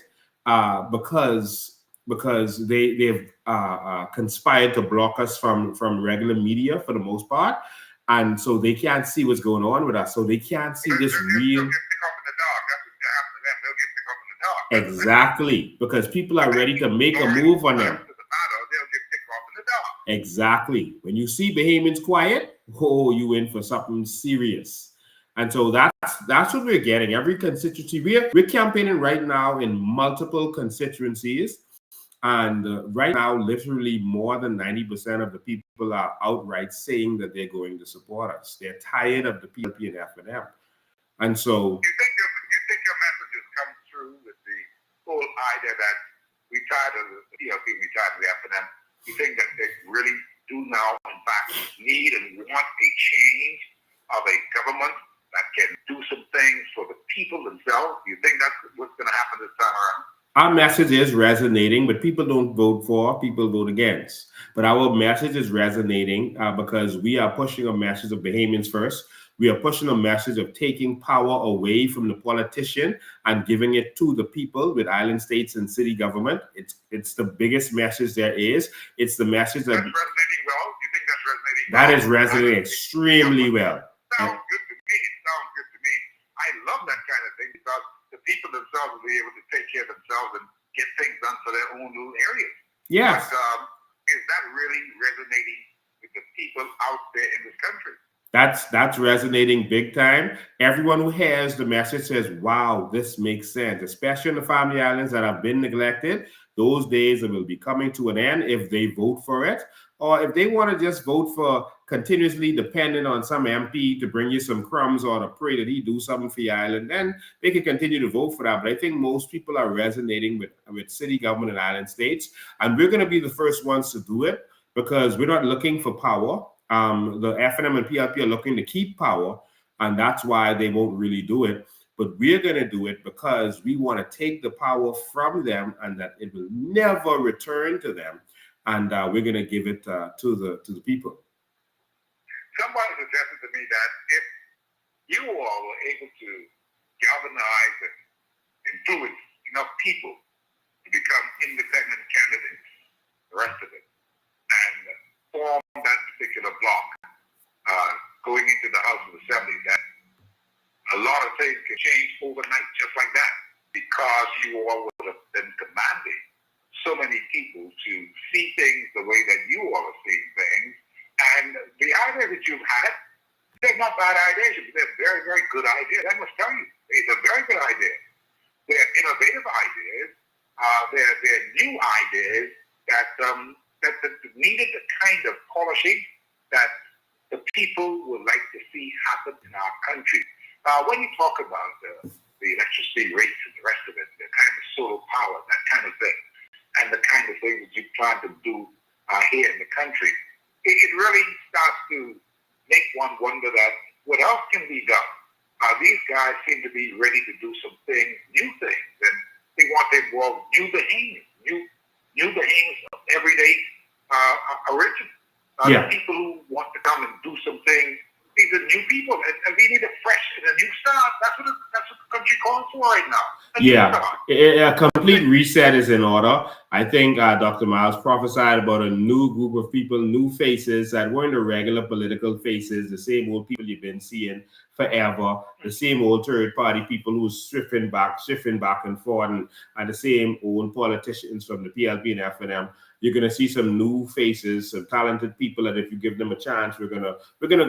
because they've conspired to block us from regular media for the most part, and so they can't see what's going on with us. So they can't see this real. Exactly, because people are ready to make a move on them. Exactly. When you see Bahamians quiet, oh, you in for something serious. And so that's what we're getting. Every constituency, we're campaigning right now in multiple constituencies. And right now, literally more than 90% of the people are outright saying that they're going to support us. They're tired of the PLP and FNM. And so... You think your messages come through with the whole idea that we tired of the PLP, we tired of the FNM? You think that they really do now, in fact, need and want a change of a government that can do some things for the people themselves? You think that's what's going to happen this time around? Our message is resonating, but people don't vote for, people vote against. But our message is resonating because we are pushing a message of Bahamians first. We are pushing a message of taking power away from the politician and giving it to the people with island states and city government. It's the biggest message there is. It's the message that... That's resonating well? You think that's resonating well? That is resonating extremely well. Sounds good to me. It sounds good to me. I love that kind of thing because the people themselves will be able to take care of themselves and get things done for their own little areas. Yes. But is that really resonating with the people out there in this country? That's resonating big time. Everyone who hears the message says, wow, this makes sense, especially in the family islands that have been neglected. Those days will be coming to an end if they vote for it. Or if they want to just vote for continuously depending on some MP to bring you some crumbs or to pray that he do something for your island, then they can continue to vote for that. But I think most people are resonating with city government and island states. And we're going to be the first ones to do it because we're not looking for power. The FNM and PLP are looking to keep power, and that's why they won't really do it. But we're going to do it because we want to take the power from them and that it will never return to them. And we're going to give it to the people. Somebody suggested to me that if you all were able to galvanize and influence enough people to become independent candidates, the rest of it, and form that particular block going into the House of Assembly, that a lot of things can change overnight just like that because you all would have been commanding so many people to see things the way that you all are seeing things. And the ideas that you've had, they're not bad ideas. They're very, very good ideas. I must tell you, it's a very good idea. They're innovative ideas. They're new ideas that needed the kind of polishing that the people would like to see happen in our country. When you talk about the electricity rates and the rest of it, the kind of solar power, that kind of thing, and the kind of things that you plan to do here in the country, it really starts to make one wonder that what else can be done? These guys seem to be ready to do some things, new things, and they want to involve new Bahamians, new Bahamians of everyday origin. The people who want to come and do some things. These are new people, and we need a fresh and a new start. That's what the country calls for right now. A complete reset is in order. I think Dr. Miles prophesied about a new group of people, new faces that weren't the regular political faces, the same old people you've been seeing forever, the same old third-party people who shifting back and forth, and the same old politicians from the PLP and FNM. You're going to see some new faces, some talented people that if you give them a chance, we're gonna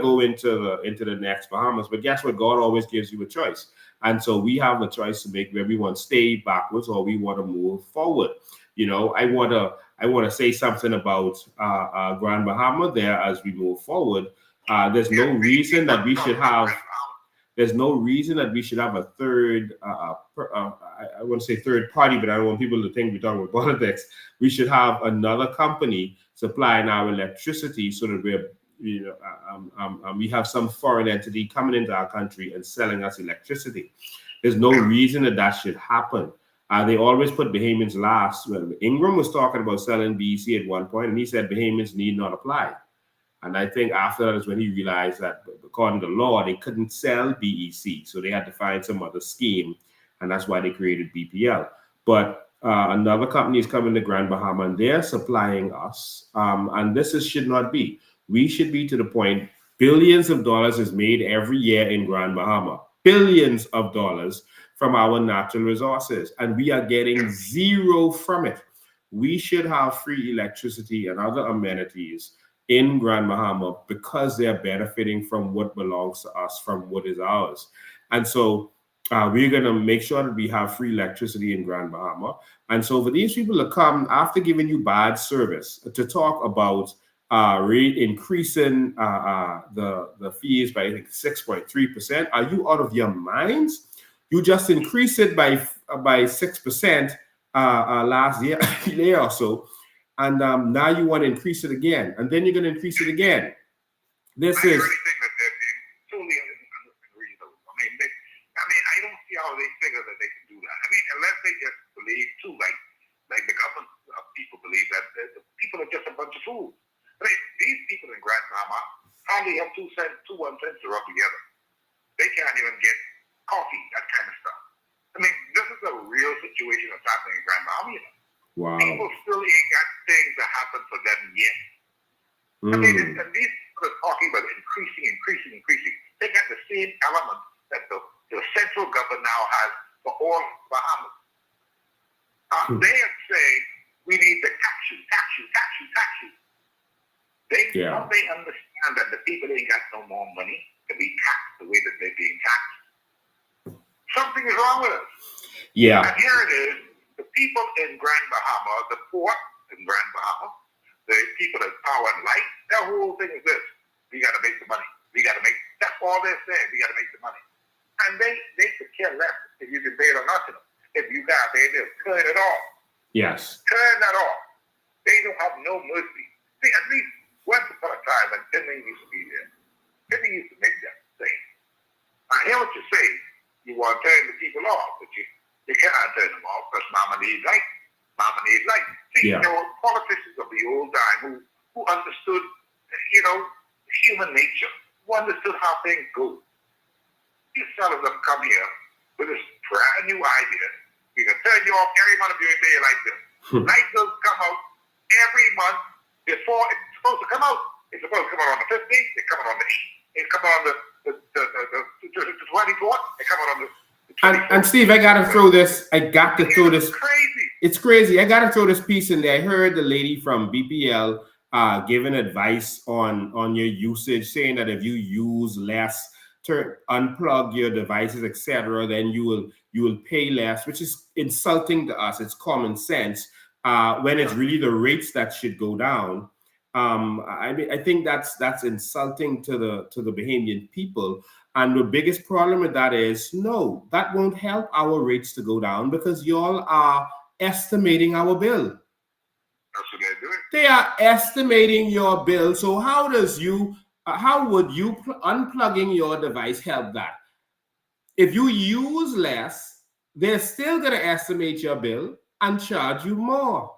go into the next Bahamas. But guess what? God always gives you a choice. And so we have a choice to make where we want to stay backwards or we want to move forward. You know, I want to say something about Grand Bahama there as we move forward. There's no reason that we should have a third, I want to say third party, but I don't want people to think we're talking about politics. We should have another company supplying our electricity so that we have some foreign entity coming into our country and selling us electricity. There's no reason that should happen. They always put Bahamians last. Well, Ingram was talking about selling BEC at one point, and he said Bahamians need not apply. And I think after that is when he realized that according to law, they couldn't sell BEC. So they had to find some other scheme. And that's why they created BPL. But another company is coming to Grand Bahama and they're supplying us. And should not be. We should be to the point, billions of dollars is made every year in Grand Bahama. Billions of dollars from our natural resources. And we are getting zero from it. We should have free electricity and other amenities in Grand Bahama because they're benefiting from what belongs to us, from what is ours. And so we're going to make sure that we have free electricity in Grand Bahama. And so for these people to come after giving you bad service to talk about increasing the fees by, I think, 6.3%, are you out of your minds? You just increased it by 6% last year or so. And now you want to increase it again, and then you're going to increase it again. This is. Totally unreasonable. I don't see how they figure that they can do that. Unless they just believe too, like the government people believe that the people are just a bunch of fools. These people in Grand Bahama hardly have 2 cents to rub together. They can't even get coffee, that kind of stuff. This is a real situation that's happening in Grand Bahama. Wow. People still ain't got things that happen for them yet. And these people are talking about increasing. They got the same element that the central government now has for all Bahamas. They are saying, we need to tax you. They understand that the people ain't got no more money to be taxed the way that they're being taxed. Something is wrong with us. Yeah. And here it is. The people in Grand Bahama, the port in Grand Bahama, the people in power and light, their whole thing is this: we got to make the money. That's all they're saying. We got to make the money, and they could care less if you can pay it or not. If you got, they just turn it off. Yes. Turn that off. They don't have no mercy. See, at least once upon a time, when Finley used to be there, Finley used to make that thing. I hear what you say. You want to turn the people off, but you cannot turn them off because Mama needs light. See, politicians of the old time who understood, human nature, who understood how things go. These fellas have come here with this brand new idea. We can turn you off every month of your day like this. Light bills come out every month before it's supposed to come out. It's supposed to come out on the 15th. They come out on the 8th. They come out on the 24th. They come out on the And Steve, I got to throw this. It's crazy. It's crazy. I got to throw this piece in there. I heard the lady from BPL giving advice on your usage, saying that if you use less to unplug your devices, etc., then you will pay less, which is insulting to us. It's common sense when it's really the rates that should go down. I think that's insulting to the Bahamian people. And the biggest problem with that is, no, that won't help our rates to go down because y'all are estimating our bill. That's what they're doing. They are estimating your bill. So how would you unplugging your device help that? If you use less, they're still going to estimate your bill and charge you more.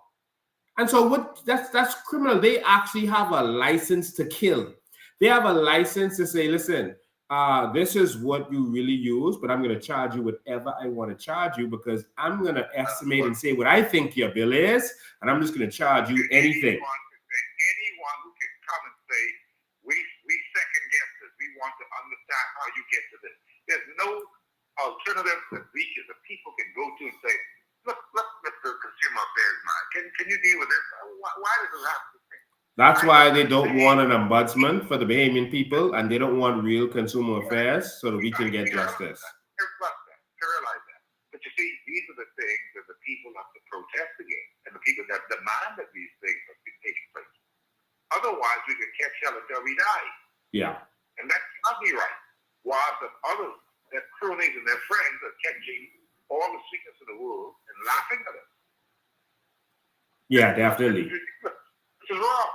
And so that's criminal. They actually have a license to kill. They have a license to say, listen, this is what you really use, but I'm going to charge you whatever I want to charge you because I'm going to estimate and say what I think your bill is, and I'm just going to charge you anything. Anyone who can come and say, we second guess this. We want to understand how you get to this. There's no alternative that the people can go to and say, look, Mr. Consumer Affairs man, can you deal with this? Why does this happen? That's why they don't want an ombudsman for the Bahamian people, and they don't want real consumer affairs so that we can get justice. Realize that. But you see, these are the things that the people have to protest against, and the people that demand that these things have been taking place. Otherwise, we can catch hell until we die. Yeah. And that cannot be right. While the others, their cronies and their friends, are catching all the sweetness of the world and laughing at us. Yeah, definitely. which is wrong.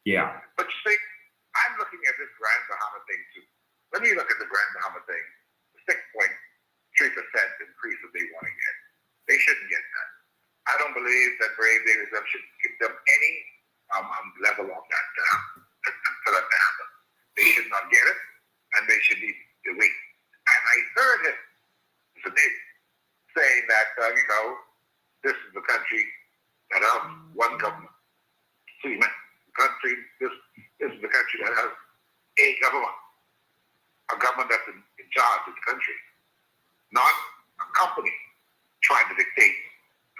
Yeah. But you see, I'm looking at this Grand Bahama thing too. Let me look at the Grand Bahama thing. The 6.3% increase that they want to get. They shouldn't get that. I don't believe that Brave Davis should give them any level of that for that to happen. They should not get it, and they should be wait. And I heard him today saying that this is the country that has one government. See, man, this is the country that has a government that's in charge of the country, not a company trying to dictate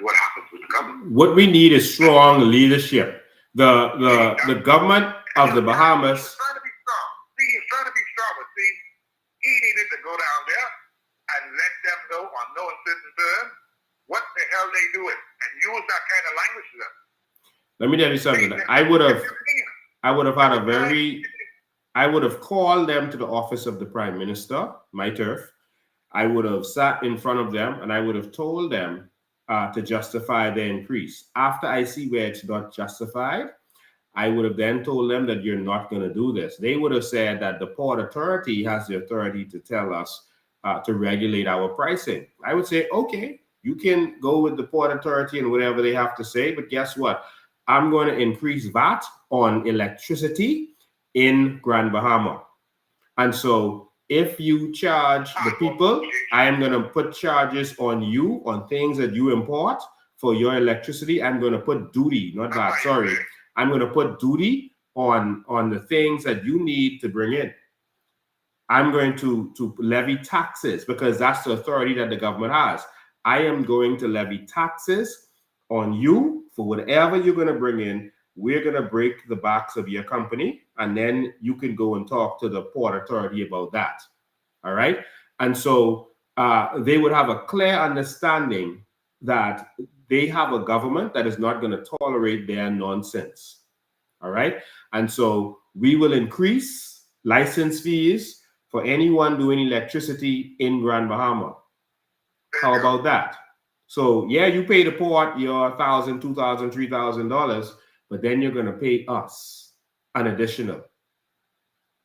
what happens with the government. What we need is strong leadership. The government of the Bahamas. He's trying to be strong. See, he's trying to be strong, but see, he needed to go down there and let them know on no uncertain terms what the hell they doing and use that kind of language to them. Let me tell you something. I would have called them to the office of the Prime Minister, my turf. I would have sat in front of them and I would have told them to justify the increase. After I see where it's not justified, I would have then told them that you're not going to do this. They would have said that the Port Authority has the authority to tell us to regulate our pricing. I would say, okay, you can go with the Port Authority and whatever they have to say, but guess what? I'm going to increase VAT on electricity in Grand Bahama. And so if you charge the people, I am going to put charges on you on things that you import for your electricity. I'm going to put duty, not VAT, sorry. I'm going to put duty on the things that you need to bring in. I'm going to levy taxes because that's the authority that the government has. I am going to levy taxes on you for whatever you're going to bring in. We're going to break the backs of your company, and then you can go and talk to the Port Authority about that. All right? And so they would have a clear understanding that they have a government that is not going to tolerate their nonsense. All right? And so we will increase license fees for anyone doing electricity in Grand Bahama. How about that? So yeah, you pay the port your $1,000, $2,000, $3,000, but then you're gonna pay us an additional.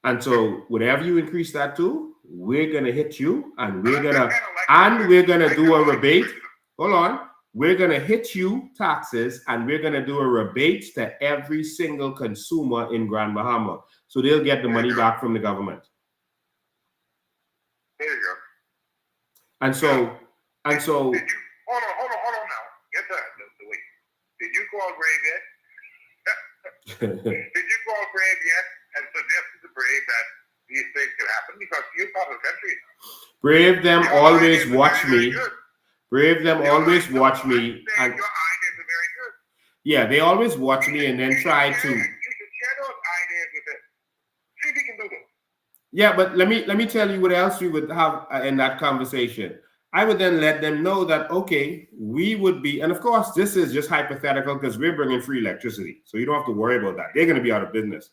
And so whatever you increase that to, we're gonna hit you, and we're gonna do a rebate. Hold on, we're gonna hit you taxes, and we're gonna do a rebate to every single consumer in Grand Bahama, so they'll get the money back from the government. There you go. And so. Did you, hold on now. Get that. Wait. Did you call Brave yet? Did you call Brave yet and suggest to Brave that these things could happen? Because you're part of the country. Brave them always watch me. Brave them always watch me. And your ideas are very good. Yeah, they always watch me and then try to. You should share those ideas with them. See if you can do them. Yeah, but let me tell you what else we would have in that conversation. I would then let them know that, okay, we would be, and of course, this is just hypothetical because we're bringing free electricity. So you don't have to worry about that. They're going to be out of business.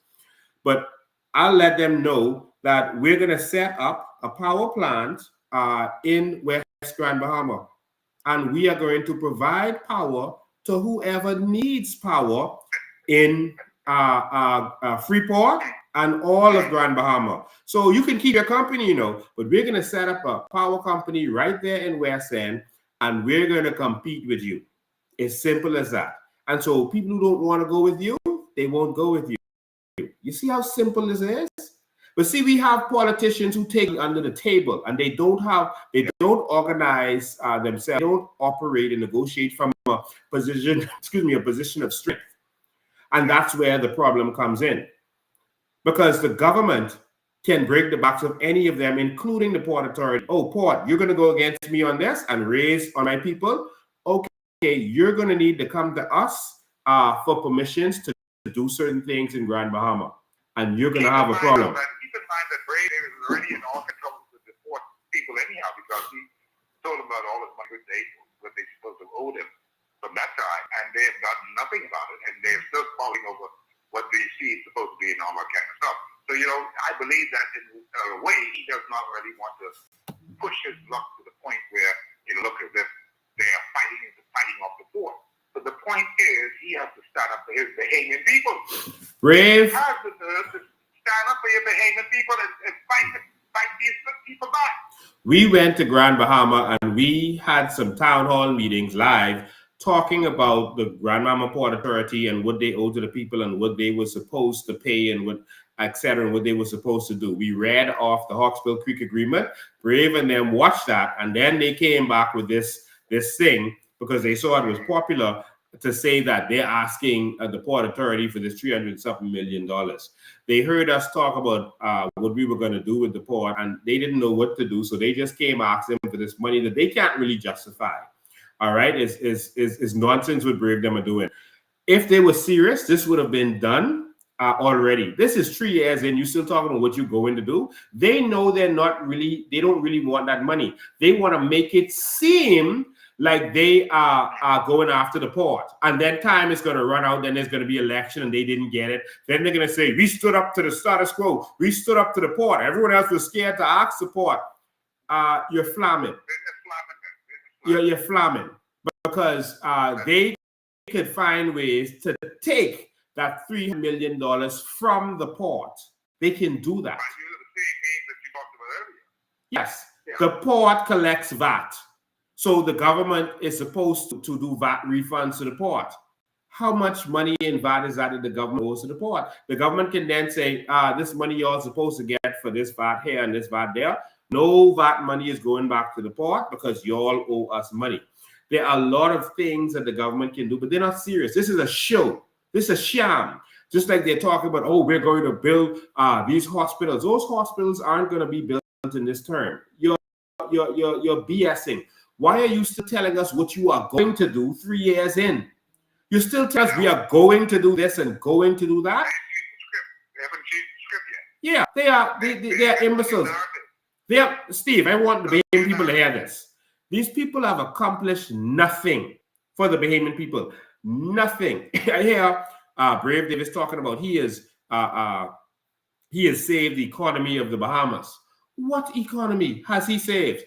But I'll let them know that we're going to set up a power plant in West Grand Bahama. And we are going to provide power to whoever needs power in Freeport and all of Grand Bahama. So you can keep your company, but we're going to set up a power company right there in West End, and we're going to compete with you. It's simple as that. And so people who don't want to go with you, they won't go with you. You see how simple this is? But see, we have politicians who take under the table, and they don't organize themselves. They don't operate and negotiate from a position of strength. And that's where the problem comes in. Because the government can break the backs of any of them, including the Port Authority. Oh, Port, you're going to go against me on this and raise on my people? Okay, you're going to need to come to us for permissions to do certain things in Grand Bahama. And you're going to have a problem. Keep in mind that Brave Davis is already in all control with the Port people anyhow, because he told them about all his money what they're supposed to owe them from that time, and they have done nothing about it, and they're still falling over what they see is supposed to be and all that kind of stuff. So, I believe that in a way, he does not really want to push his luck to the point where it looks as if they are fighting off the port. So But the point is, he has to stand up for his Bahamian people. Brave. He has to stand up for your Bahamian people and fight these people back. We went to Grand Bahama and we had some town hall meetings live talking about the Grand Bahama Port Authority and what they owe to the people and what they were supposed to pay and what, etc., and what they were supposed to do. We read off the Hawksbill Creek Agreement. Brave and them watched that, and then they came back with this thing because they saw it was popular to say that they're asking the Port Authority for this $300-something million. They heard us talk about what we were going to do with the port, and they didn't know what to do, so they just came asking for this money that they can't really justify. All right, is nonsense what Brave them are doing. If they were serious, this would have been done already. This is 3 years in. You still talking about what you're going to do? They know they don't really want that money. They want to make it seem like they are going after the port. And then time is going to run out. Then there's going to be election and they didn't get it. Then they're going to say, we stood up to the status quo. We stood up to the port. Everyone else was scared to ask the port. You're flamming. You're flamming. Because they could find ways to take that $3 million from the port. They can do that. Yes. Yeah. The port collects VAT. So the government is supposed to do VAT refunds to the port. How much money in VAT is that the government owes to the port? The government can then say, this money y'all supposed to get for this VAT here and this VAT there. No VAT money is going back to the port because y'all owe us money. There are a lot of things that the government can do, but they're not serious. This is a show. This is a sham. Just like they're talking about, oh, we're going to build these hospitals. Those hospitals aren't going to be built in this term. You're BSing. Why are you still telling us what you are going to do 3 years in? You still tell us we are going to do this and going to do that? Yeah, they are imbeciles. Steve, I want the Bahamian people to hear this. These people have accomplished nothing for the Bahamian people. Nothing. I hear Brave Davis talking about he has saved the economy of the Bahamas. What economy has he saved?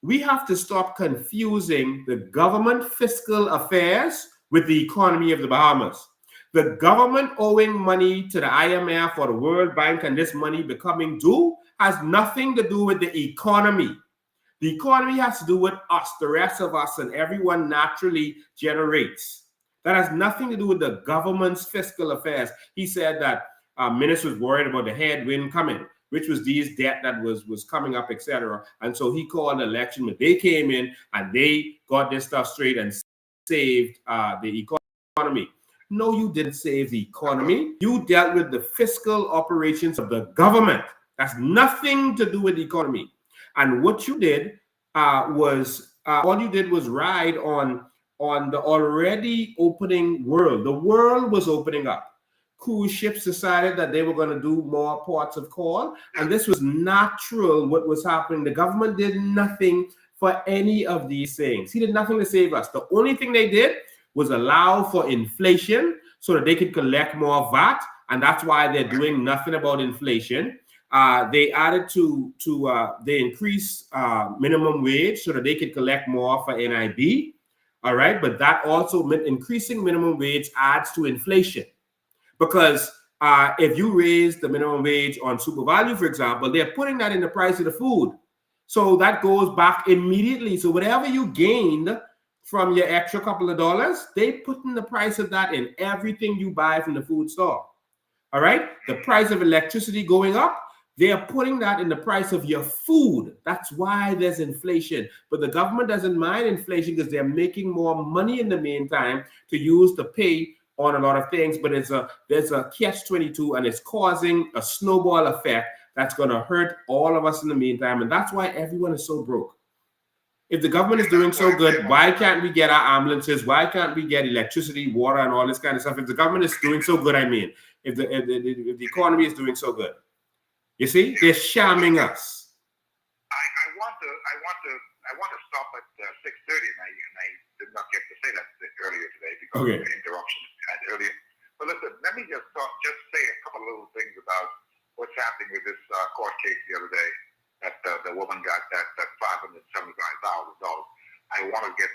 We have to stop confusing the government fiscal affairs with the economy of the Bahamas. The government owing money to the IMF or the World Bank and this money becoming due has nothing to do with the economy. The economy has to do with us, the rest of us, and everyone naturally generates. That has nothing to do with the government's fiscal affairs. He said that minister was worried about the headwind coming, which was these debt that was coming up, etc. And so he called an election, but they came in and they got this stuff straight and saved the economy. No, you didn't save the economy. You dealt with the fiscal operations of the government. That's nothing to do with the economy. And what you did was ride on the already opening world. The world was opening up. Cruise ships decided that they were going to do more ports of call, and this was natural what was happening. The government did nothing for any of these things. He did nothing to save us. The only thing they did was allow for inflation so that they could collect more VAT, and that's why they're doing nothing about inflation. They added they increased minimum wage so that they could collect more for NIB. All right, but that also meant increasing minimum wage adds to inflation. Because if you raise the minimum wage on super value, for example, they're putting that in the price of the food. So that goes back immediately. So whatever you gained from your extra couple of dollars, they put in the price of that in everything you buy from the food store. All right? The price of electricity going up, they are putting that in the price of your food. That's why there's inflation. But the government doesn't mind inflation because they're making more money in the meantime to use to pay on a lot of things, but there's a catch-22 and it's causing a snowball effect that's going to hurt all of us in the meantime, and that's why everyone is so broke. If the government is doing so good, why can't we get our ambulances? Why can't we get electricity, water, and all this kind of stuff? If the government is doing so good, if the economy is doing so good, you see, they're shamming us. I want to stop at 6:30, and I did not get to say that earlier today because of the interruption earlier. But listen, let me just say a couple of little things about what's happening with this court case the other day that the woman got that $575,000. I want to get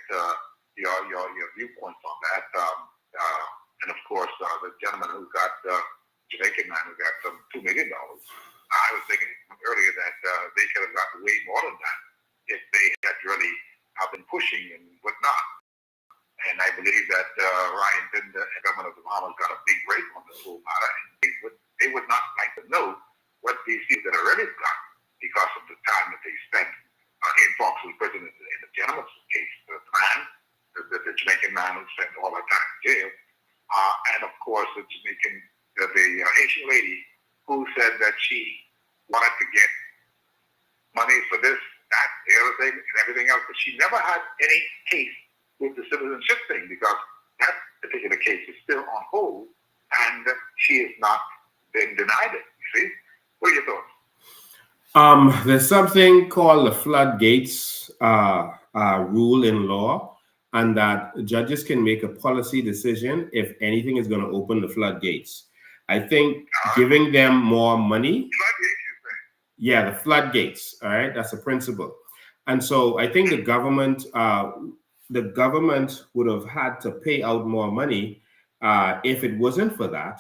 your viewpoints on that. And of course, the gentleman who got Jamaican man who got some $2 million. I was thinking earlier that they should have gotten way more than that if they had really been pushing and whatnot. And I believe that Ryan and the government of the Bahamas got a big break on this whole matter. And they would not like to know what these people that already got because of the time that they spent in Fox's prison in the gentleman's case, the Jamaican man who spent all that time in jail. And of course, the Haitian lady who said that she wanted to get money for this, that, the other thing, and everything else, but she never had any case with the citizenship thing because that particular case is still on hold, and she has not been denied it. You see? What are your thoughts? There's something called the floodgates rule in law, and that judges can make a policy decision if anything is going to open the floodgates. I think giving them more money. Yeah, the floodgates. All right, that's a principle. And so I think the government would have had to pay out more money if it wasn't for that,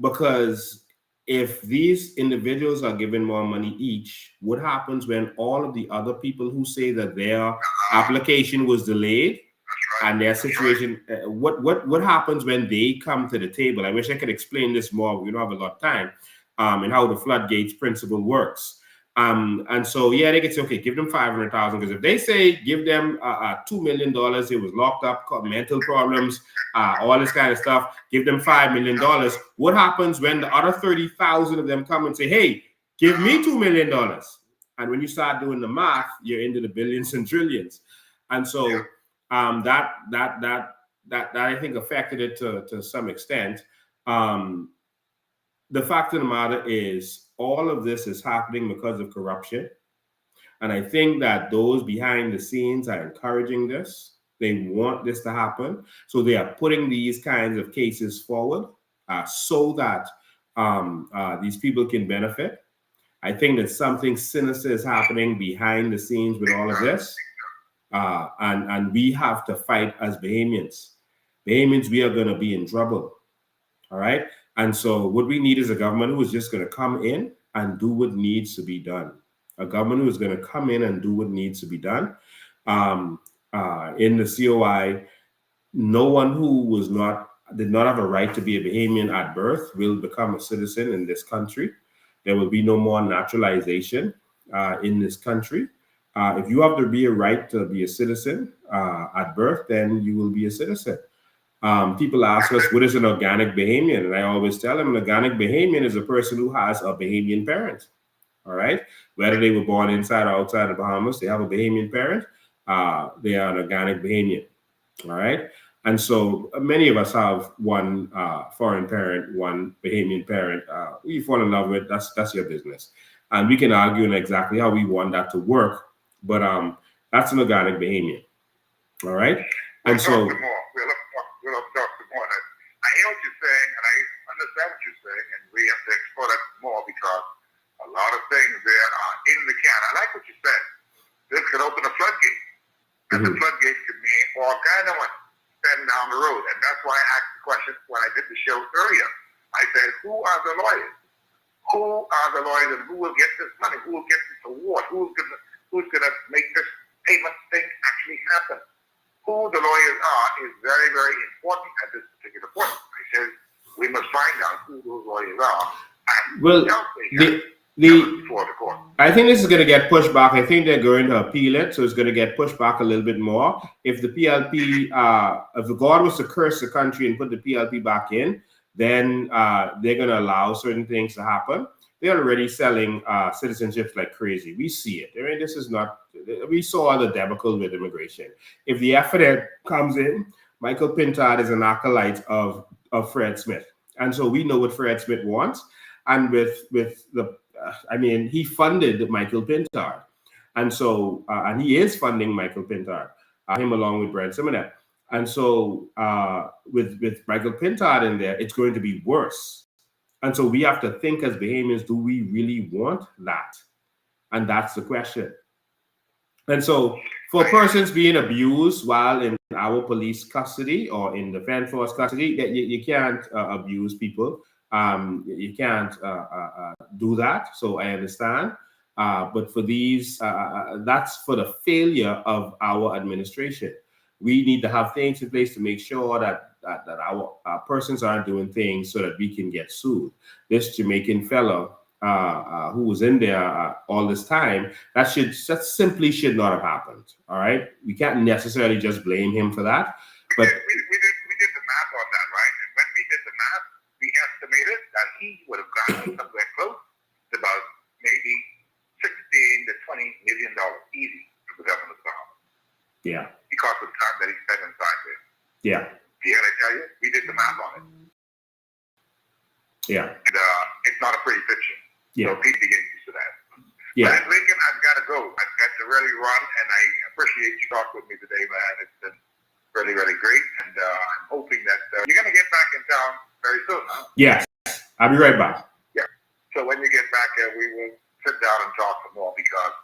because if these individuals are given more money each, what happens when all of the other people who say that their application was delayed and their situation, what happens when they come to the table? I wish I could explain this more. We don't have a lot of time, and how the floodgates principle works. And so, yeah, they can say, okay, give them $500,000, because if they say give them $2 million, it was locked up, mental problems, all this kind of stuff, give them $5 million. What happens when the other 30,000 of them come and say, hey, give me $2 million? And when you start doing the math, you're into the billions and trillions. And so that I think affected it to some extent. The fact of the matter is, all of this is happening because of corruption. And I think that those behind the scenes are encouraging this. They want this to happen. So they are putting these kinds of cases forward so that these people can benefit. I think that something sinister is happening behind the scenes with all of this. And we have to fight as Bahamians. Bahamians, we are going to be in trouble. All right? And so what we need is a government who is just going to come in and do what needs to be done. A government who is going to come in and do what needs to be done. In the COI, no one who did not have a right to be a Bahamian at birth will become a citizen in this country. There will be no more naturalization in this country. If you have to be a right to be a citizen at birth, then you will be a citizen. People ask us, what is an organic Bahamian? And I always tell them an organic Bahamian is a person who has a Bahamian parent. All right. Whether they were born inside or outside the Bahamas, they have a Bahamian parent. They are an organic Bahamian. All right. And so many of us have one foreign parent, one Bahamian parent. Who you fall in love with, that's your business. And we can argue on exactly how we want that to work. But that's an organic Bahamian. All right. And so. We'll talk some more. I hear what you're saying, and I understand what you're saying, and we have to explore that more because a lot of things there are in the can. I like what you said. This could open a floodgate, and the floodgate could mean all kind of spend down the road. And that's why I asked the question when I did the show earlier. I said, who are the lawyers? Who are the lawyers, and who will get this money? Who will get this award? Who's gonna make this payment thing actually happen? Who the lawyers are is very, very important at this particular point. I said we must find out who those lawyers are. Before the court. I think this is going to get pushed back. I think they're going to appeal it, so it's going to get pushed back a little bit more. If the PLP, if the God was to curse the country and put the PLP back in, then they're going to allow certain things to happen. They're already selling citizenships like crazy. We see it. I mean, this is not. We saw the debacle with immigration. If the FNL comes in, Michael Pintard is an acolyte of Fred Smith, and so we know what Fred Smith wants. And with the, he funded Michael Pintard, and so and he is funding Michael Pintard, him along with Brent Simonet. And so with Michael Pintard in there, it's going to be worse. And so we have to think as Bahamians, do we really want that? And that's the question. And so for persons being abused while in our police custody or in defense force custody, that you can't abuse people. You can't do that. So I understand. But for these, that's for the failure of our administration. We need to have things in place to make sure that our persons aren't doing things so that we can get sued. This Jamaican fellow who was in there all this time, that simply should not have happened. All right, we can't necessarily just blame him for that. But we did the math on that, right? And when we did the math, we estimated that he would have gotten somewhere close to about maybe $16 to $20 million easy for the government of Bahama. Yeah. Because of the time that he spent inside there. Yeah. Yeah, I tell you, we did the math on it. Yeah. And it's not a pretty picture. Yeah. So people get used to that. Yeah. But Lincoln, I've got to go. I've got to really run, and I appreciate you talking with me today, man. It's been really, really great, and I'm hoping that you're going to get back in town very soon. Huh? Yes. I'll be right back. Yeah. So when you get back here, we will sit down and talk some more because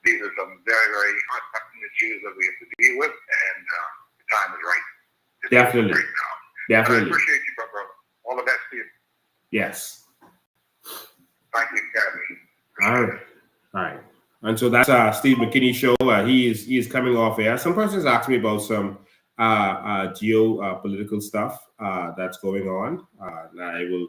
these are some very, very hot button issues that we have to deal with, and the time is right. Definitely. Right now. Definitely. I appreciate you, brother. All the best to you. Yes. Thank you, Gabby. All right. All right. And so that's Steve Mckinney show. He is coming off air. Some persons asked me about some geopolitical stuff that's going on. And I will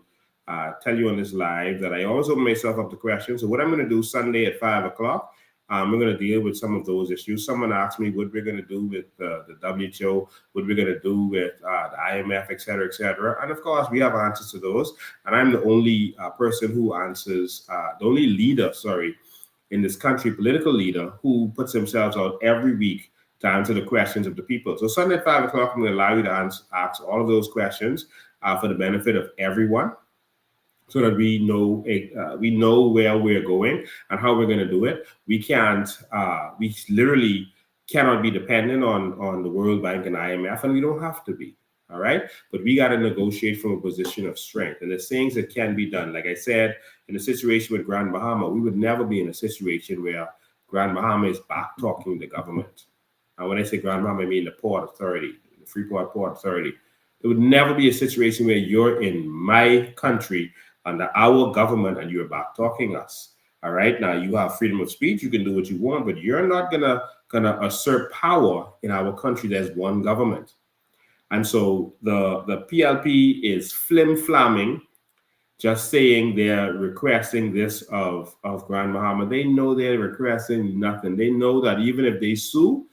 tell you on this live that I always open myself up to questions. So what I'm going to do Sunday at 5 o'clock, we're going to deal with some of those issues. Someone asked me what we're going to do with the WHO, what we're going to do with the IMF, et cetera, et cetera. And of course, we have answers to those. And I'm the only person who answers, the only leader, in this country, political leader, who puts themselves out every week to answer the questions of the people. So Sunday at 5 o'clock, I'm going to allow you to ask all of those questions for the benefit of everyone, so that we know where we're going and how we're going to do it. We literally cannot be dependent on the World Bank and IMF, and we don't have to be. All right, but we got to negotiate from a position of strength. And there's things that can be done. Like I said, in a situation with Grand Bahama, we would never be in a situation where Grand Bahama is back talking to the government. And when I say Grand Bahama, I mean the Port Authority, the Freeport Port Authority. There would never be a situation where you're in my country under our government and you're back talking us. All right, now you have freedom of speech. You can do what you want, but you're not gonna assert power in our country. There's one government. And so the PLP is flim-flamming, just saying they're requesting this of Grand Bahama. They know they're requesting nothing. They know that even if they sue,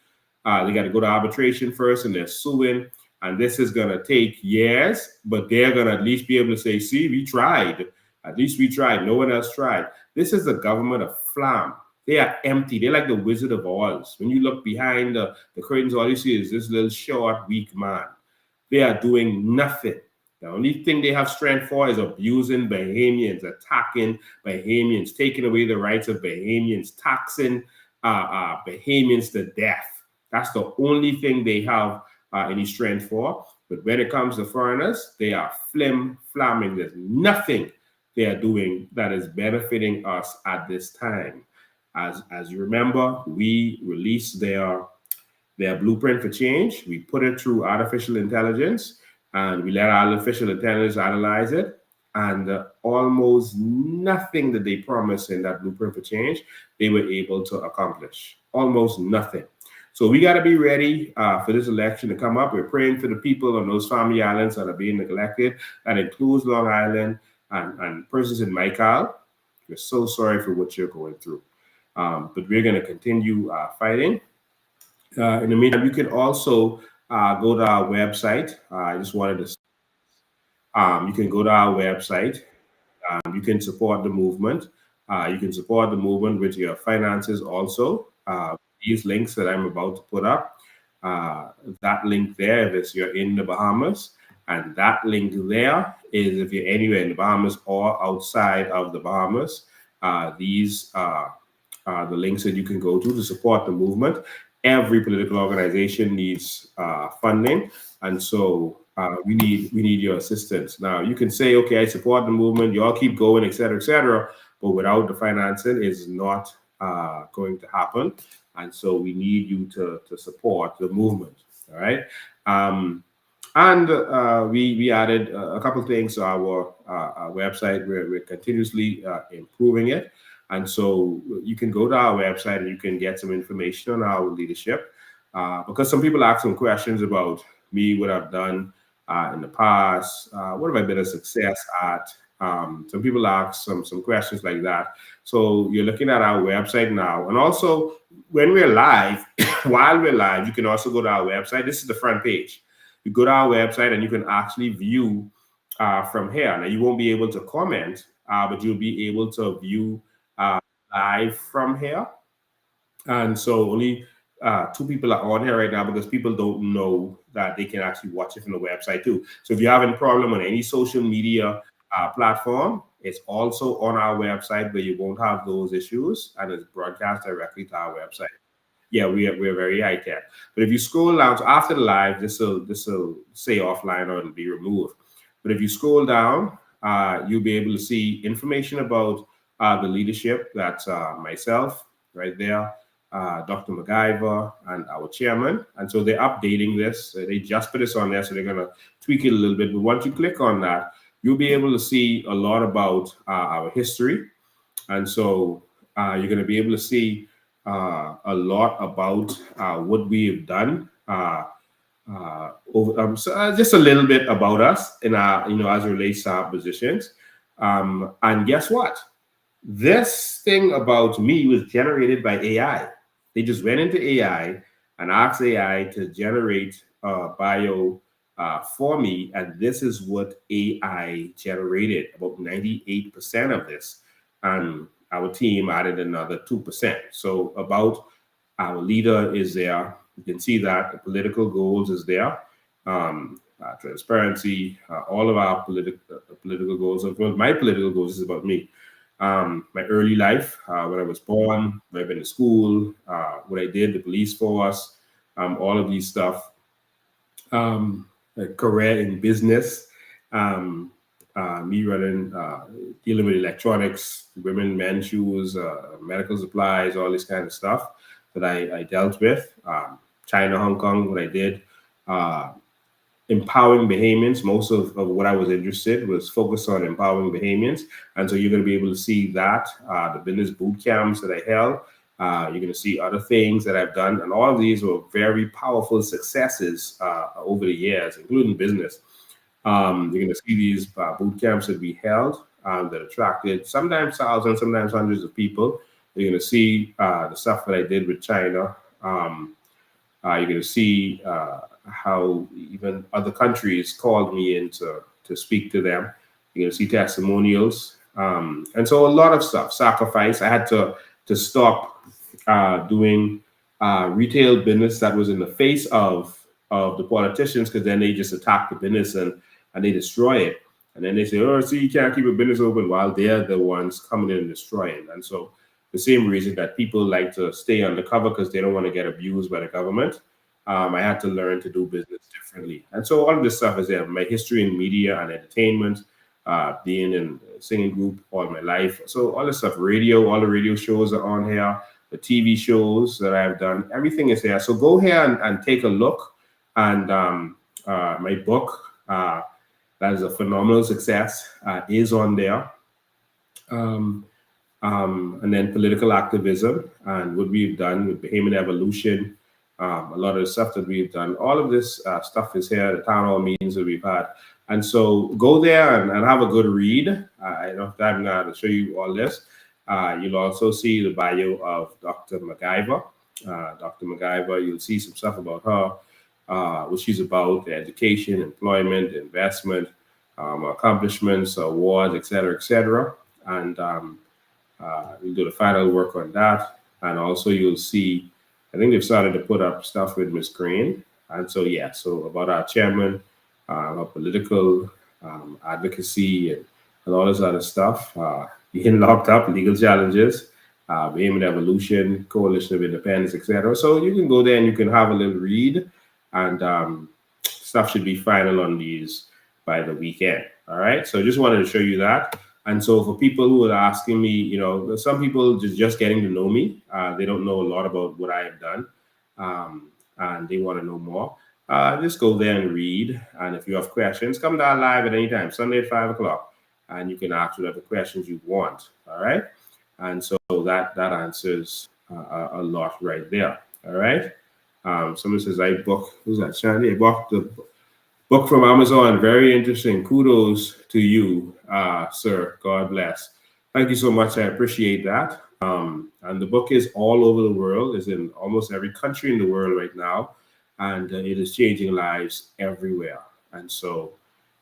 they got to go to arbitration first, and they're suing. And this is going to take years, but they're going to at least be able to say, see, we tried. At least we tried. No one else tried. This is the government of flam. They are empty. They're like the Wizard of Oz. When you look behind the curtains, all you see is this little short, weak man. They are doing nothing. The only thing they have strength for is abusing Bahamians, attacking Bahamians, taking away the rights of Bahamians, taxing Bahamians to death. That's the only thing they have any strength for. But when it comes to foreigners, they are flim-flamming. There's nothing they are doing that is benefiting us at this time. As you remember, we released their blueprint for change. We put it through artificial intelligence, and we let artificial intelligence analyze it. And almost nothing that they promised in that blueprint for change, they were able to accomplish. Almost nothing. So we got to be ready for this election to come up. We're praying for the people on those family islands that are being neglected. That includes Long Island and persons in Michael. We're so sorry for what you're going through. But we're going to continue fighting. In the meantime, you can also go to our website. I just wanted to. You can go to our website. You can support the movement. You can support the movement with your finances also. These links that I'm about to put up, that link there if you're in the Bahamas, and that link there is if you're anywhere in the Bahamas or outside of the Bahamas. These are the links that you can go to support the movement. Every political organization needs funding, and so we need your assistance. Now you can say, okay, I support the movement, you all keep going, etc., etc., but without the financing, it's not going to happen. And so we need you to support the movement. All right. And we added a couple things to our website. We're continuously improving it. And so you can go to our website and you can get some information on our leadership. Because some people ask some questions about me, what I've done in the past, what have I been a success at? Some people ask some questions like that. So you're looking at our website now. And also, when we're live, while we're live, you can also go to our website. This is the front page. You go to our website and you can actually view from here. Now, you won't be able to comment, but you'll be able to view live from here. And so only 2 people are on here right now because people don't know that they can actually watch it from the website too. So if you have any problem on any social media platform, it's also on our website where you won't have those issues, and it's broadcast directly to our website. Yeah, we're very high tech. But if you scroll down, so after the live, this will say offline or it'll be removed. But if you scroll down, you'll be able to see information about the leadership. That's myself right there, Dr. MacGyver, and our chairman. And so they're updating this. They just put this on there, so they're going to tweak it a little bit. But once you click on that, you'll be able to see a lot about our history. And so you're going to be able to see a lot about what we have done. Just a little bit about us in our, as it relates to our positions. And guess what? This thing about me was generated by AI. They just went into AI and asked AI to generate a bio for me, and this is what AI generated, about 98% of this. And our team added another 2%. So about our leader is there. You can see that the political goals is there. Transparency, all of our political goals. My political goals is about me. My early life, when I was born, when I've been to school, what I did, the police force, all of these stuff. A career in business, me running, dealing with electronics, women, men shoes, medical supplies, all this kind of stuff that I dealt with. China, Hong Kong, what I did. Empowering Bahamians. Most of what I was interested was focused on empowering Bahamians. And so you're going to be able to see that, the business boot camps that I held. You're going to see other things that I've done. And all of these were very powerful successes over the years, including business. You're going to see these boot camps that we held that attracted sometimes thousands, sometimes hundreds of people. You're going to see the stuff that I did with China. You're going to see how even other countries called me in to speak to them. You're going to see testimonials. And so a lot of stuff, sacrifice. I had to stop doing retail business that was in the face of the politicians, because then they just attack the business and they destroy it. And then they say, oh, see, you can't keep a business open, while they're the ones coming in and destroying. And so the same reason that people like to stay undercover, because they don't want to get abused by the government. I had to learn to do business differently. And so all of this stuff is there. My history in media and entertainment, being in a singing group all my life. So all this stuff, radio, all the radio shows are on here, the TV shows that I've done, everything is there. So go here and take a look. And my book, that is a phenomenal success, is on there. And then political activism and what we've done with Bahamian evolution. A lot of the stuff that we've done, all of this stuff is here, the town hall meetings that we've had. And so go there and have a good read. I don't have time now to show you all this. You'll also see the bio of Dr. MacGyver. Dr. MacGyver, you'll see some stuff about her, what she's about, the education, employment, investment, accomplishments, awards, et cetera. And we'll do the final work on that. And also you'll see, I think they've started to put up stuff with Ms. Crane. And so, yeah, so about our chairman, our political advocacy and all this other stuff. Being locked up, legal challenges, Bahamian evolution, coalition of independence, etc. So you can go there and you can have a little read, and stuff should be final on these by the weekend. All right. So just wanted to show you that. And so for people who are asking me, some people just getting to know me, they don't know a lot about what I have done, and they want to know more. Just go there and read. And if you have questions, come down live at any time, Sunday at 5 o'clock, and you can ask whatever questions you want. All right. And so that answers a lot right there. All right. Someone says, who's that? Shandy, I bought the book from Amazon. Very interesting. Kudos to you, sir. God bless. Thank you so much. I appreciate that. And the book is all over the world. It's in almost every country in the world right now. And it is changing lives everywhere. And so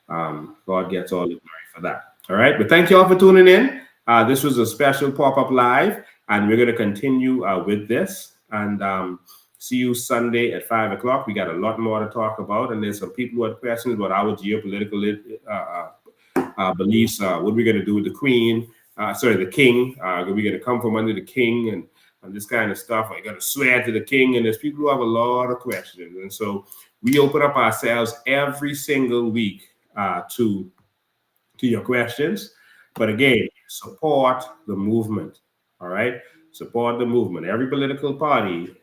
God gets all the glory for that. All right. But thank you all for tuning in. This was a special pop-up live. And we're going to continue with this. And see you Sunday at 5 o'clock. We got a lot more to talk about. And there's some people who have questions about our geopolitical beliefs. What are we going to do with the queen? The king. Are we going to come from under the king and this kind of stuff? Are you going to swear to the king? And there's people who have a lot of questions. And so we open up ourselves every single week to your questions. But again, support the movement. All right? Support the movement. Every political party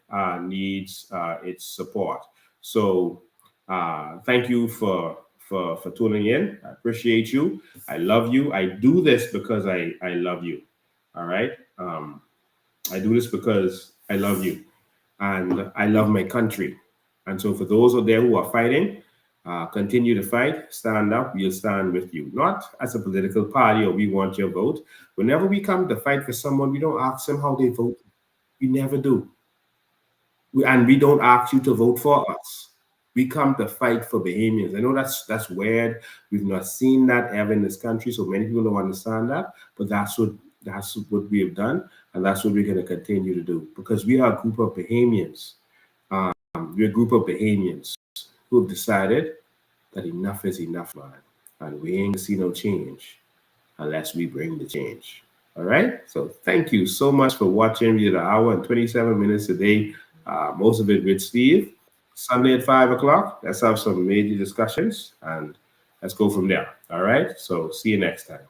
needs its support. So thank you for tuning in. I appreciate you. I love you. I do this because I love you. All right. I do this because I love you and I love my country. And so for those out there who are fighting, continue to fight, stand up, we'll stand with you. Not as a political party or we want your vote. Whenever we come to fight for someone, we don't ask them how they vote. We never do. And we don't ask you to vote for us. We come to fight for Bahamians. I know that's weird. We've not seen that ever in this country, so many people don't understand that. But that's what we have done, and that's what we're going to continue to do because we are a group of Bahamians. We're a group of Bahamians who have decided that enough is enough, man, and we ain't gonna see no change unless we bring the change. All right. So thank you so much for watching. We did an hour and 27 minutes today. Most of it with Steve. Sunday at 5 o'clock. Let's have some major discussions and let's go from there. All right. So see you next time.